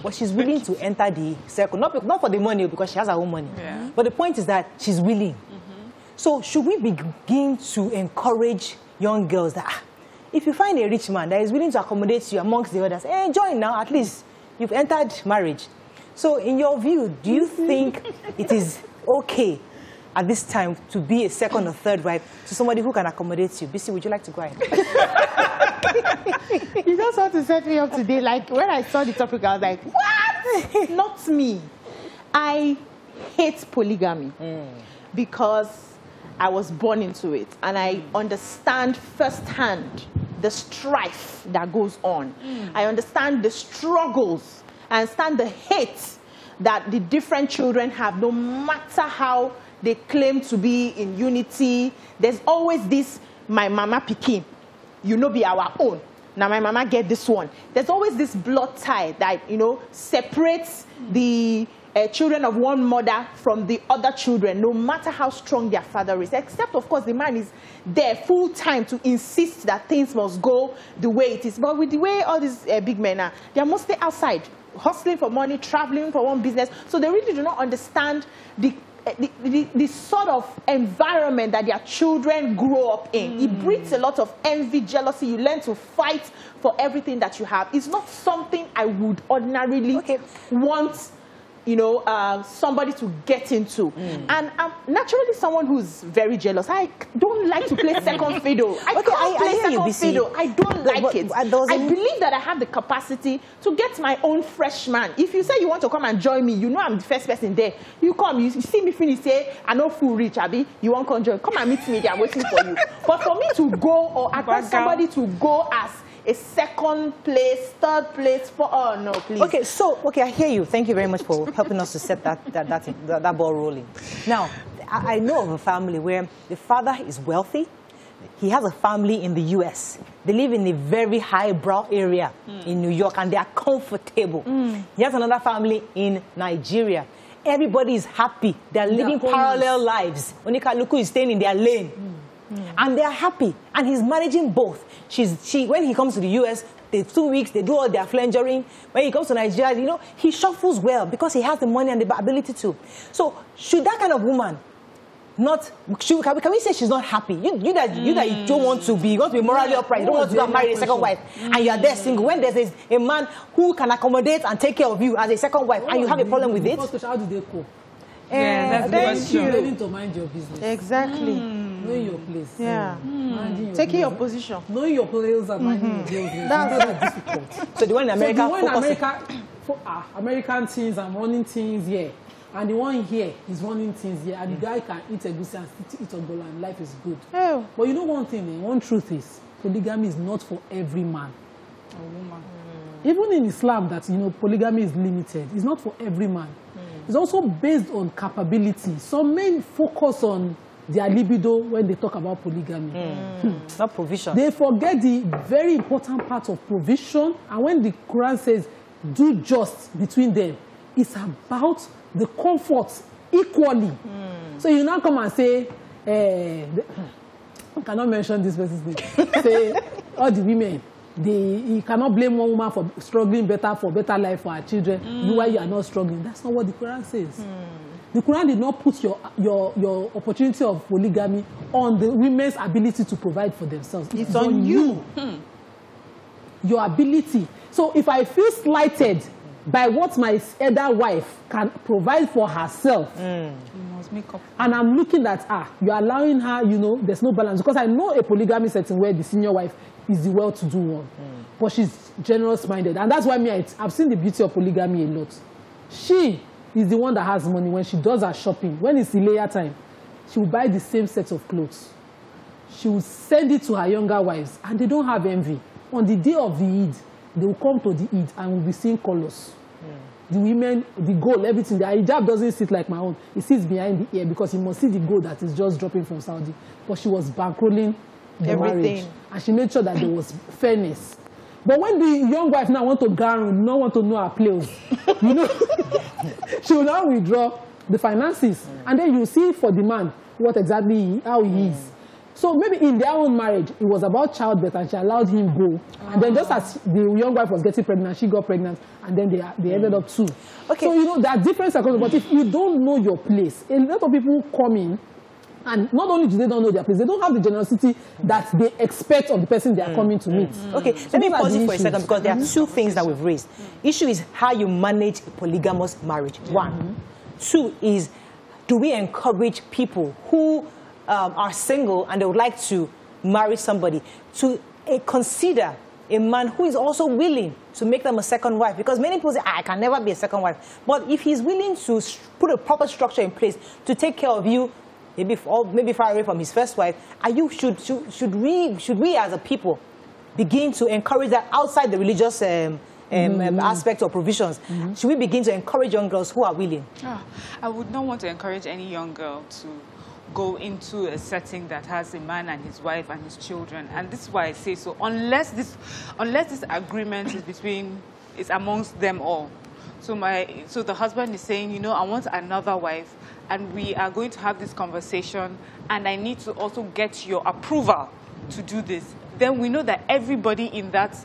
But she's willing to enter the circle, not for the money because she has her own money. Yeah. But the point is that she's willing. So should we begin to encourage young girls that if you find a rich man that is willing to accommodate you amongst the others, join now, at least you've entered marriage. So in your view, do you think it is okay at this time to be a second or third wife to somebody who can accommodate you? BC, would you like to go ahead? You just want to set me up today. Like, when I saw the topic, I was like, what? Not me. I hate polygamy because I was born into it. And I understand firsthand the strife that goes on. I understand the struggles. I understand the hate that the different children have, no matter how they claim to be in unity. There's always this, my mama pikin, you know, be our own. Now my mama get this one. There's always this blood tie that, separates the children of one mother from the other children, no matter how strong their father is. Except, of course, the man is there full time to insist that things must go the way it is. But with the way all these big men are, they're mostly outside, hustling for money, traveling for one business. So they really do not understand the sort of environment that their children grow up in. It breeds a lot of envy, jealousy. You learn to fight for everything that you have. It's not something I would ordinarily want somebody to get into. And I'm naturally someone who's very jealous. I don't like to play second fiddle. I can't play second fiddle. I don't like it. I believe that I have the capacity to get my own fresh man. If you say you want to come and join me, you know I'm the first person there. You come, you see me finish, say, I know full rich, Abi, you won't come join. Come and meet me, they're waiting for you. But for me to go or advise somebody to go as a second place, third place, oh no, please. Okay, I hear you. Thank you very much for helping us to set that ball rolling. Now, I know of a family where the father is wealthy. He has a family in the US. They live in a very highbrow area in New York, and they are comfortable. He has another family in Nigeria. Everybody is happy. They are living parallel lives. Onika Luku is staying in their lane. And they are happy, and he's managing both. When he comes to the US, 2 weeks, they do all their flangering. When he comes to Nigeria, he shuffles well because he has the money and the ability to. So, should that kind of woman can we say she's not happy? You that you don't want to be, you want to be morally upright, you don't want to go marry a second wife, and you are there single. When there's a man who can accommodate and take care of you as a second wife, and you have a problem with it? How do they cope? Yeah, that's true. Learning to mind your business. Exactly. Knowing your place. Yeah. Taking your position. Knowing your place and minding your business. That's difficult. So the one in America, American teens and running teens here. And the one here is running things here. And the guy can eat egusi and still eat ogola, and life is good. Oh. But you know one thing, one truth is, polygamy is not for every man. Or woman. Even in Islam, that polygamy is limited. It's not for every man. It's also based on capability. Some men focus on their libido when they talk about polygamy. Not provision. They forget the very important part of provision. And when the Quran says, do just between them, it's about the comfort equally. So you now come and say, I cannot mention this person's name. Say, all the women, you cannot blame one woman for struggling for better life for her children. You why you are not struggling. That's not what the Quran says. The Quran did not put your opportunity of polygamy on the women's ability to provide for themselves. It's on you. Your ability. So if I feel slighted by what my elder wife can provide for herself, you must make up. And I'm looking at you're allowing her, there's no balance. Because I know a polygamy setting where the senior wife is the well-to-do one. But she's generous-minded. And that's why I've seen the beauty of polygamy a lot. She is the one that has money. When she does her shopping, when it's Ileya time, she will buy the same set of clothes. She will send it to her younger wives, and they don't have envy. On the day of the Eid, they will come to the Eid and will be seeing colors. The women, the gold, everything. The hijab doesn't sit like my own. It sits behind the ear because you must see the gold that is just dropping from Saudi. But she was bankrolling the marriage. And she made sure that there was fairness. But when the young wife now want to garden, not want to know her clothes, she will now withdraw the finances. And then you see for the man how he is. So maybe in their own marriage, it was about childbirth and she allowed him go. And then just as the young wife was getting pregnant, she got pregnant. And then they ended up too. Okay. So, there are different circumstances. But if you don't know your place, a lot of people come in. And not only do they don't know their place, they don't have the generosity that they expect of the person they are coming to meet. Okay, let me pause it for a second because there are two things that we've raised. Issue is how you manage a polygamous marriage. One. Two is, do we encourage people who are single and they would like to marry somebody to consider a man who is also willing to make them a second wife? Because many people say, I can never be a second wife. But if he's willing to put a proper structure in place to take care of you, maybe far away from his first wife, should we as a people begin to encourage that outside the religious aspect or provisions? Should we begin to encourage young girls who are willing? I would not want to encourage any young girl to go into a setting that has a man and his wife and his children. And this is why I say so. Unless this agreement is amongst them all. So the husband is saying, I want another wife, and we are going to have this conversation, and I need to also get your approval to do this. Then we know that everybody in that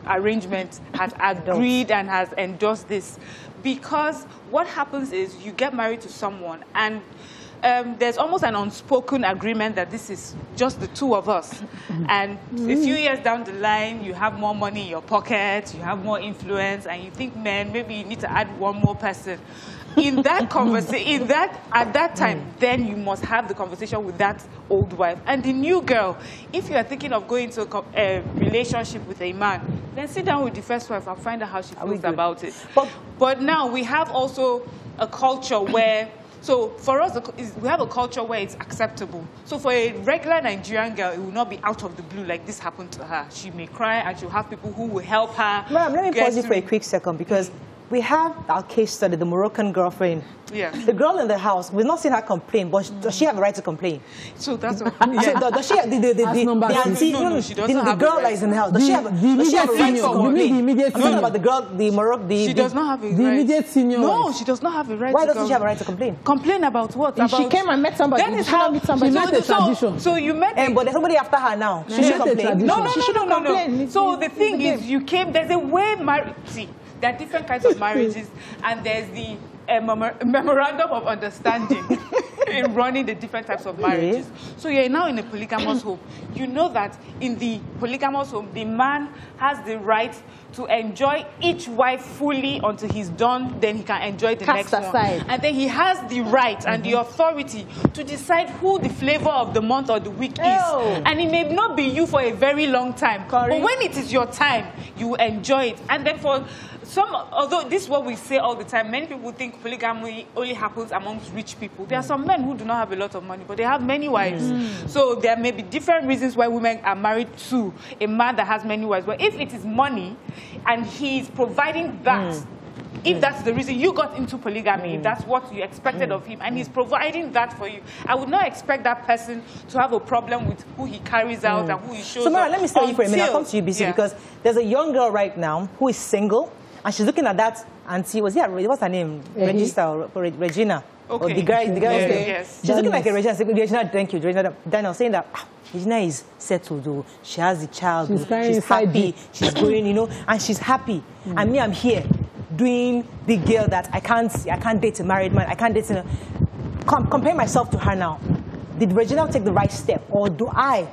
arrangement has agreed and has endorsed this. Because what happens is you get married to someone, and there's almost an unspoken agreement that this is just the two of us. And a few years down the line, you have more money in your pocket, you have more influence, and you think, man, maybe you need to add one more person. In that conversation, at that time, then you must have the conversation with that old wife. And the new girl, if you are thinking of going into a relationship with a man, then sit down with the first wife and find out how she feels about it. But now we have also a culture where, so for us, we have a culture where it's acceptable. So for a regular Nigerian girl, it will not be out of the blue like this happened to her. She may cry and she'll have people who will help her. Ma'am, let me pause you for a quick second because we have our case study, the Moroccan girlfriend. Yeah. The girl in the house, we've not seen her complain, but does she have a right to complain? So that's what... So does she have the auntie? No, she doesn't have the girl that is in the house. Does she have a right to complain? The immediate senior. I'm talking about the girl, she does not have a right. The immediate senior. No, she does not have a right. Why doesn't she have a right to complain? Complain about what? If she came and met somebody, that is how she met a tradition. So you met... But there's somebody after her now. She should complain. No. So the thing is, you came, there's a way married... See, there are different kinds of marriages, and there's the memorandum of understanding in running the different types of marriages. So you're now in a polygamous home. You know that in the polygamous home, the man has the right to enjoy each wife fully until he's done, then he can enjoy the next one. And then he has the right and the authority to decide who the flavor of the month or the week is. And it may not be you for a very long time. But when it is your time, you will enjoy it. And then for some, although this is what we say all the time, many people think polygamy only happens amongst rich people. There are some men who do not have a lot of money, but they have many wives. So there may be different reasons why women are married to a man that has many wives. But if it is money and he's providing that, if that's the reason you got into polygamy, if that's what you expected of him, and he's providing that for you, I would not expect that person to have a problem with who he carries out and who he shows up. So, Mara, let me stay you for a minute. I'll come to you, BC, because there's a young girl right now who is single, and she's looking at that auntie. What's her name? Regina. Okay. Or the guy. Yes. She's looking like a Regina. Regina, thank you. Regina Daniel saying that Regina is settled, though. She has the child. She's happy. She's going, and she's happy. And me, I'm here doing big girl that I can't date a married man. I can't date compare myself to her now. Did Regina take the right step, or do I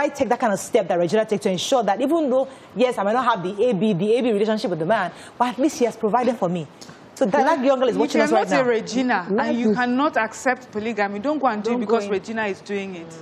take that kind of step that Regina takes to ensure that even though, yes, I might not have the AB relationship with the man, but at least he has provided for me? So that young girl is watching us right now. If you're not a Regina and you cannot accept polygamy, don't go and do it because Regina is doing it.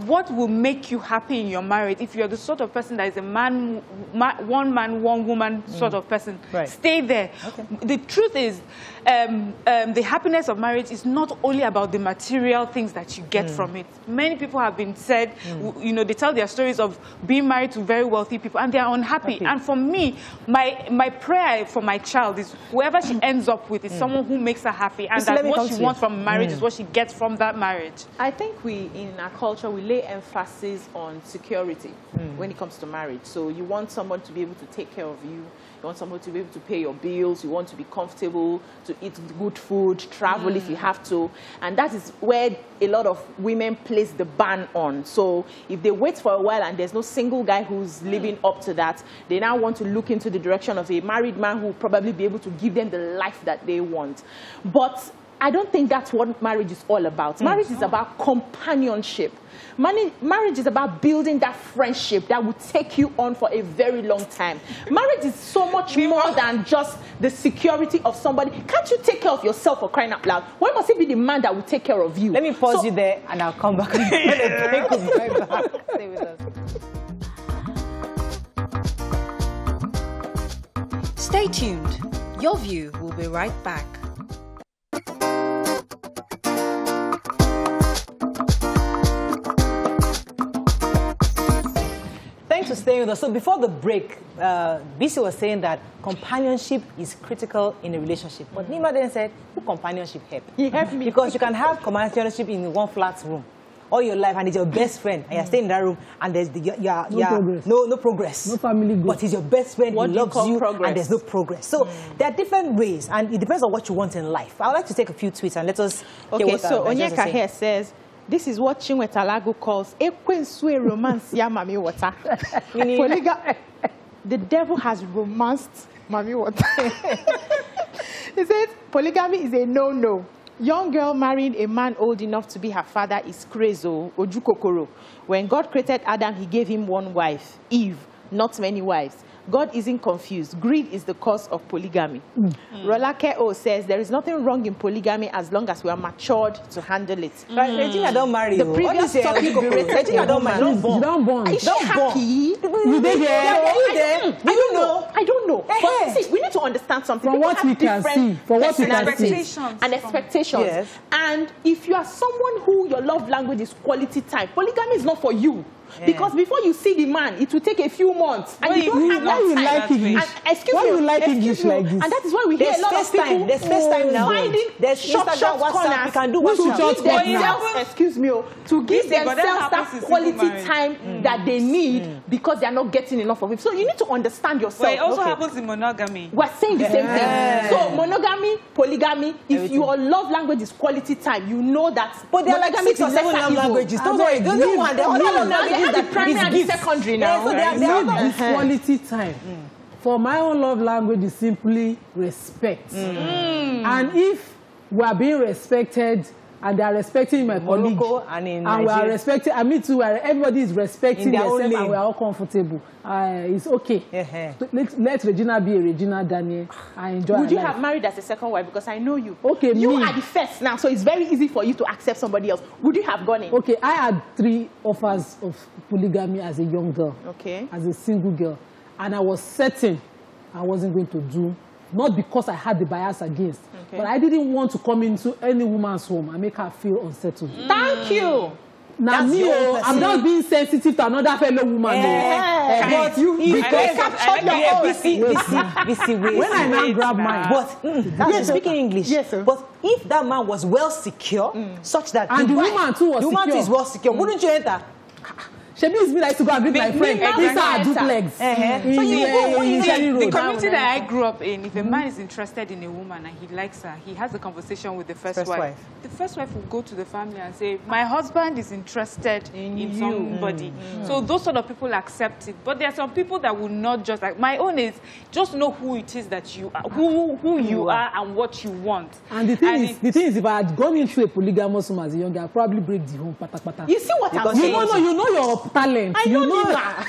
What will make you happy in your marriage? If you're the sort of person that is a one man, one woman sort of person, stay there. Okay. The truth is, the happiness of marriage is not only about the material things that you get from it. Many people have been said, they tell their stories of being married to very wealthy people and they are unhappy. And for me, my prayer for my child is whoever she ends up with is someone who makes her happy, and that what she wants from marriage is what she gets from that marriage. I think in our culture, we lay emphasis on security when it comes to marriage. So you want someone to be able to take care of you. You want someone to be able to pay your bills. You want to be comfortable, to eat good food, travel if you have to. And that is where a lot of women place the ban on. So if they wait for a while and there's no single guy who's living up to that, they now want to look into the direction of a married man who will probably be able to give them the life that they want. But I don't think that's what marriage is all about. Marriage is about companionship. Marriage is about building that friendship that will take you on for a very long time. Marriage is so much more than just the security of somebody. Can't you take care of yourself, for crying out loud? Why must it be the man that will take care of you? Let me pause you there and I'll come back. Stay with us. Stay tuned. Your View will be right back. Thanks for staying with us. So before the break, BC was saying that companionship is critical in a relationship. But Nima then said, who companionship help? He helped me. Because you can have companionship in one flat room all your life, and it's your best friend, and you're staying in that room, and there's no progress. No family growth. But he's your best friend, what he loves you, progress? and there's no progress. So there are different ways, and it depends on what you want in life. I would like to take a few tweets and let us hear what so Onyeka here says, this is what Chinwe Talago calls Ekwensue romance ya mami water. The devil has romanced mami water. He says polygamy is a no-no. Young girl marrying a man old enough to be her father is crazy, ojukokoro. When God created Adam, he gave him one wife, Eve, not many wives. God isn't confused. Greed is the cause of polygamy. Rolake O says there is nothing wrong in polygamy as long as we are matured to handle it. Regina don't marry. The previous topic Regina don't marry. You don't born. Is she happy? You did there? I don't know. But see, we need to understand something. From what we can see. From what we can see. And expectations. Yes. And if you are someone who your love language is quality time, polygamy is not for you. Because before you see the man, it will take a few months. And you don't have that time. Like English? Excuse me. You like English like this? And that is why we hear a lot of people There's FaceTime now. finding There's short WhatsApp. corners. You can do WhatsApp. Excuse me. To give themselves that quality time that they need because they are not getting enough of it. So you need to understand yourself. But it also happens in monogamy. We're saying the same thing. So monogamy, polygamy, if your love language is quality time, you know that. But there are like 6 or 7 love languages. Don't worry. They don't want the primary and the secondary now. So they quality time. For my own love language is simply respect. And if we are being respected and they are respecting my colleague, and we are respecting, and me too, everybody is respecting themselves and we are all comfortable. It's okay. Let Regina be a Regina Daniel. I enjoy. Would you have married as a second wife? Because I know you. Okay, you are the first now, so it's very easy for you to accept somebody else. Would you have gone in? Okay, I had 3 offers of polygamy as a young girl. Okay. As a single girl, and I was certain I wasn't going to do. Not because I had the bias against, but I didn't want to come into any woman's home and make her feel unsettled. Thank you. Now, I'm just being sensitive to another fellow woman. But you captured your own. When I now grab mine. But speaking English. Yes, sir. But if that man was well secure, such that and the woman too was secure. The woman is well secure. Wouldn't you enter? Shebi is me like to go and meet my friend. These are duplex. So you go the community that I grew up in, if a man is interested in a woman and he likes her, he has a conversation with the first wife. The first wife will go to the family and say, my husband is interested in somebody. So those sort of people accept it. But there are some people that will not just, like my own is, just know who it is that you are, who you are and what you want. And the thing is, if I had gone into a polygamous woman as a young girl, I'd probably break the home. Pata. You see what I'm saying? You know your talent. I know that.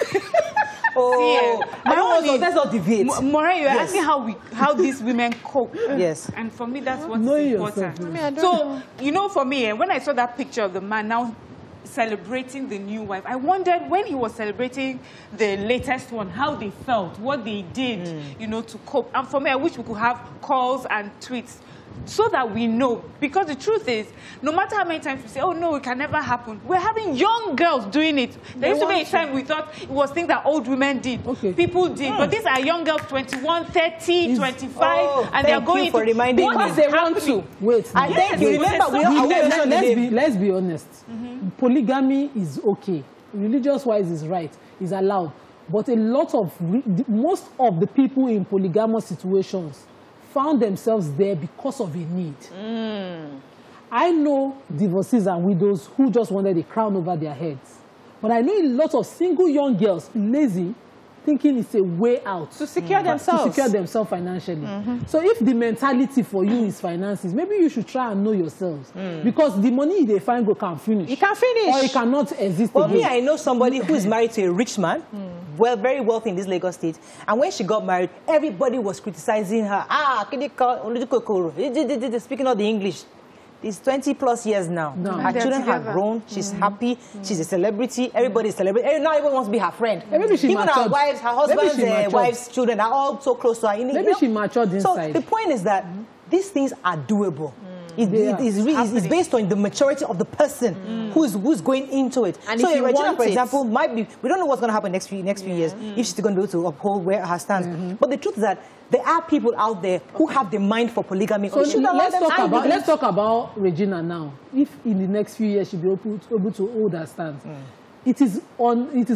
I don't want to, that's not debate. Maureen, you're asking how these women cope. Yes. And for me, that's what's important. So, you know, for me, when I saw that picture of the man now celebrating the new wife, I wondered when he was celebrating the latest one, how they felt, what they did, you know, to cope. And for me, I wish we could have calls and tweets so that we know. Because the truth is, no matter how many times we say, oh no, it can never happen, we're having young girls doing it. There used to be a time we thought it was things that old women did. People did. But these are young girls, 21, 30, 25, and they're going for reminding me. Because they want to. Wait. I think you remember, let's be honest. Polygamy is okay. Religious-wise is right. Is allowed. But a lot of, most of the people in polygamous situations found themselves there because of a need. I know divorcees and widows who just wanted a crown over their heads. But I know a lot of single young girls, lazy, thinking it's a way out. To secure themselves. To secure themselves financially. So if the mentality for you is finances, maybe you should try and know yourselves. Because the money they find can finish. It can finish. Or it cannot exist again. For me, I know somebody who is married to a rich man, very wealthy in this Lagos state. And when she got married, everybody was criticizing her. Speaking of the English. It's 20+ years now. Her children have grown. She's happy. She's a celebrity. Everybody's celebrating. Now everyone wants to be her friend. Even her wives, her husband's wives' children are all so close to her. Maybe she matured inside. So the point is that these things are doable. It's based on the maturity of the person who's going into it. And so Regina, for example, might be, we don't know what's going to happen next few years, if she's going to be able to uphold where her stands. But the truth is that there are people out there who have the mind for polygamy. So let's talk about Regina now. If in the next few years she'll be able to hold her stance. It is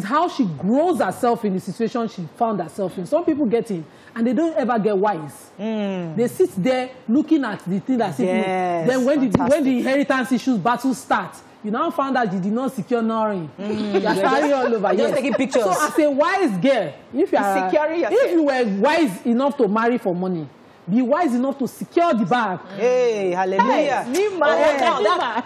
how she grows herself in the situation she found herself in. Some people get in and they don't ever get wise. They sit there looking at the thing that's then when the inheritance issues battle starts, you now found out you did not secure nothing. You're starting all over. Just taking pictures. So as a wise girl, if you were wise enough to marry for money, be wise enough to secure the bag. Hey, hallelujah.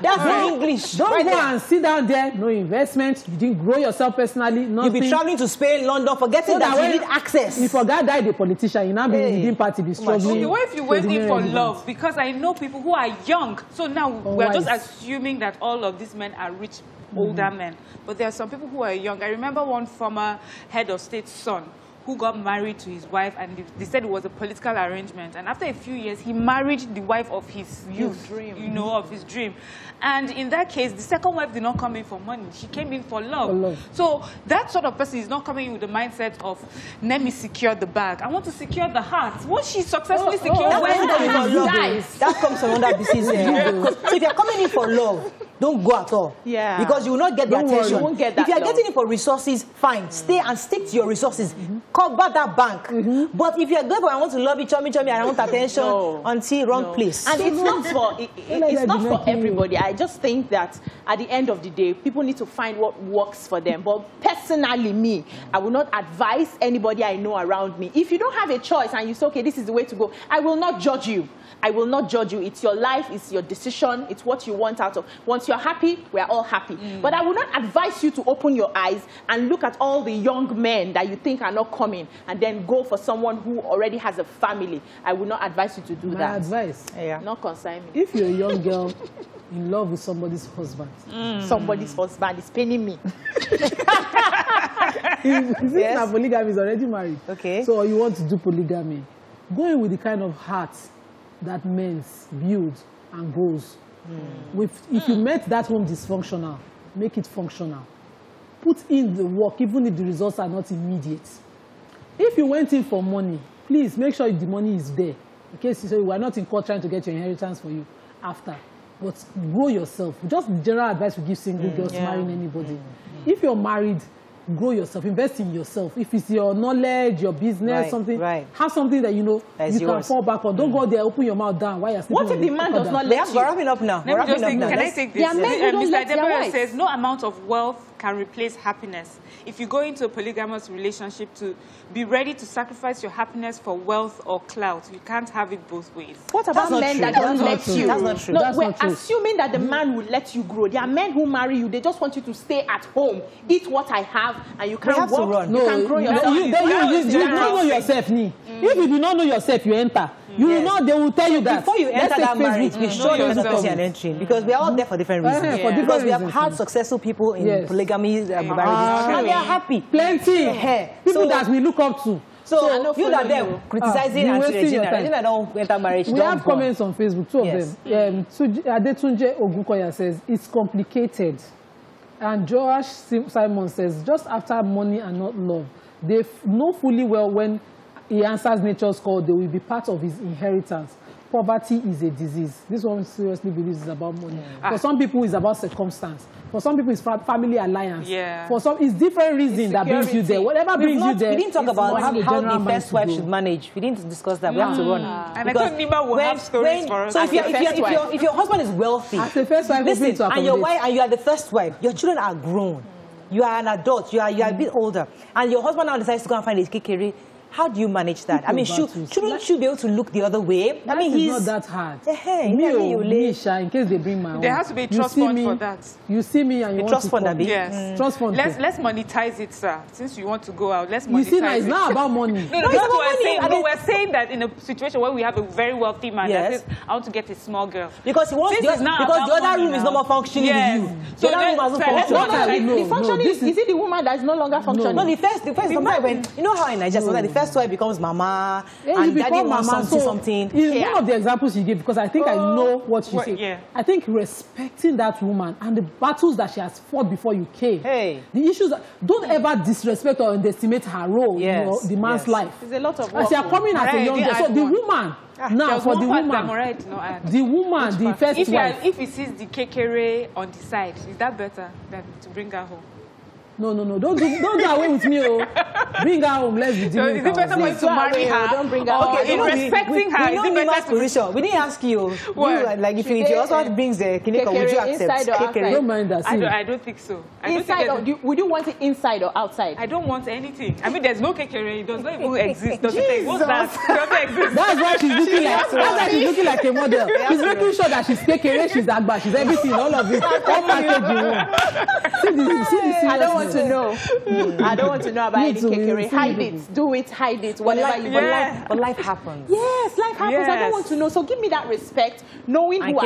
That's the English. Don't go and sit down there, no investment. You didn't grow yourself personally, nothing. You'll be traveling to Spain, London, forgetting that you need access. If a guy died a politician, you now be within party, be struggling. Okay, what if you went in for love? Because I know people who are young. So now we're just assuming that all of these men are rich, older men. But there are some people who are young. I remember one former head of state's son who got married to his wife, and they said it was a political arrangement. And after a few years, he married the wife of his youth, of his dream. And in that case, the second wife did not come in for money. She came in for love. So that sort of person is not coming in with the mindset of, let me secure the bag. I want to secure the heart. Once she successfully secures the heart, dies. That comes from another disease. So if you're coming in for love, don't go at all. Because you will not get the attention. You won't get that. If you're getting in for resources, fine. Stay and stick to your resources. Cover that bank. But if you're going for, I want to love you, chummy, I want attention, until wrong place. And it's not for it's not for everybody. I just think that at the end of the day, people need to find what works for them. But personally, me, I will not advise anybody I know around me. If you don't have a choice and you say, okay, this is the way to go, I will not judge you. I will not judge you. It's your life, it's your decision, it's what you want out of. Once you're happy, we're all happy. But I will not advise you to open your eyes and look at all the young men that you think are not coming and then go for someone who already has a family. I will not advise you to do that. My advice, not concern me. If you're a young girl in love with somebody's husband, somebody's husband is paining me. Since polygamy is already married, so you want to do polygamy, go in with the kind of heart that men's build and goes. If you met that home dysfunctional, make it functional. put in the work, even if the results are not immediate. If you went in for money, please make sure the money is there. In case you say we are not in court trying to get your inheritance for you after. But grow yourself. Just general advice we give single girls marrying anybody. If you're married, grow yourself, invest in yourself. If it's your knowledge, your business, something, have something that you know you can fall back on. Don't go there, open your mouth down while you're sleeping. What if the man does not let you? We're wrapping up now. Can I take this? Mr. Deborah says no amount of wealth can replace happiness. If you go into a polygamous relationship, to be ready to sacrifice your happiness for wealth or clout, you can't have it both ways. What about men that don't let you? That's not true. No, we're assuming that the man will let you grow. There are men who marry you, they just want you to stay at home, eat what I have, and you can't work. No, you can grow yourself. You don't know yourself, If you do not know yourself, you enter. You will not, they will tell you that. Before you enter that marriage, be sure you're not an entry. Because we are all there for different reasons. Because we have had successful people in polygamy marriages, and they are happy. Plenty. People that we look up to. So you that there criticizing Regina don't enter marriage. We have comments on Facebook, two of them. Adetunje Ogunkoya says, it's complicated. And Joash Simon says, just after money and not love, they know fully well when he answers nature's call, they will be part of his inheritance. Poverty is a disease. This one seriously believes it's about money. For some people, it's about circumstance. For some people, it's family alliance. For some, it's different reasons that brings you there. Whatever brings you there. We didn't talk about how the first wife should manage. We didn't discuss that. We have to run. And I thought Nima will have stories for us. So if your husband is wealthy, as the first wife, listen, and you are the first wife, your children are grown. You are an adult. You are a bit older, and your husband now decides to go and find his kikiri. How do you manage that? I mean, shouldn't you be able to look the other way? I mean, he's not that hard. Misha, in case they bring my own. There has to be a trust fund for that. You see me and you want to fund, yes. Trust fund. Let's monetize it, sir. Since you want to go out, let's monetize it. You see, now it's not about money. No, we're saying that in a situation where we have a very wealthy man that says, I want to get a small girl. Because he wants because the other room is no more functioning with you. So the functioning is it the woman that is no longer functioning? No, the first time when you know how in Nigeria the first wife becomes mama and daddy wants something. One of the examples you give, because I think I know what you say. I think respecting that woman and the battles that she has fought before you came. The issues, don't ever disrespect or underestimate her role in the man's life. There's a lot of work. As you are coming as a young girl, so the woman. Now, for the woman, the first wife. If he sees the kekere on the side, is that better than to bring her home? No. Don't go away with me. Bring her home. Let's be doing it. So is it better for you to marry her? Don't bring her home. Okay, in respecting her, is it better position? We didn't ask you. Like if your husband brings the kiniko, would you accept? Don't mind that. I don't think so. Inside or would you want it inside or outside? I don't want anything. I mean, there's no kekere. It does not even exist. Does it exist? What's that? Doesn't exist. That's why she's looking like. That's why she's looking like a model. She's making sure that she's kekere, she's agba, she's everything, all of it, all packaged in one. See, I don't want to know. I don't want to know about any kekere. Hide it. Do it. Hide it. Whatever you want. But life happens. Yes, life happens. I don't want to know. So give me that respect, knowing who I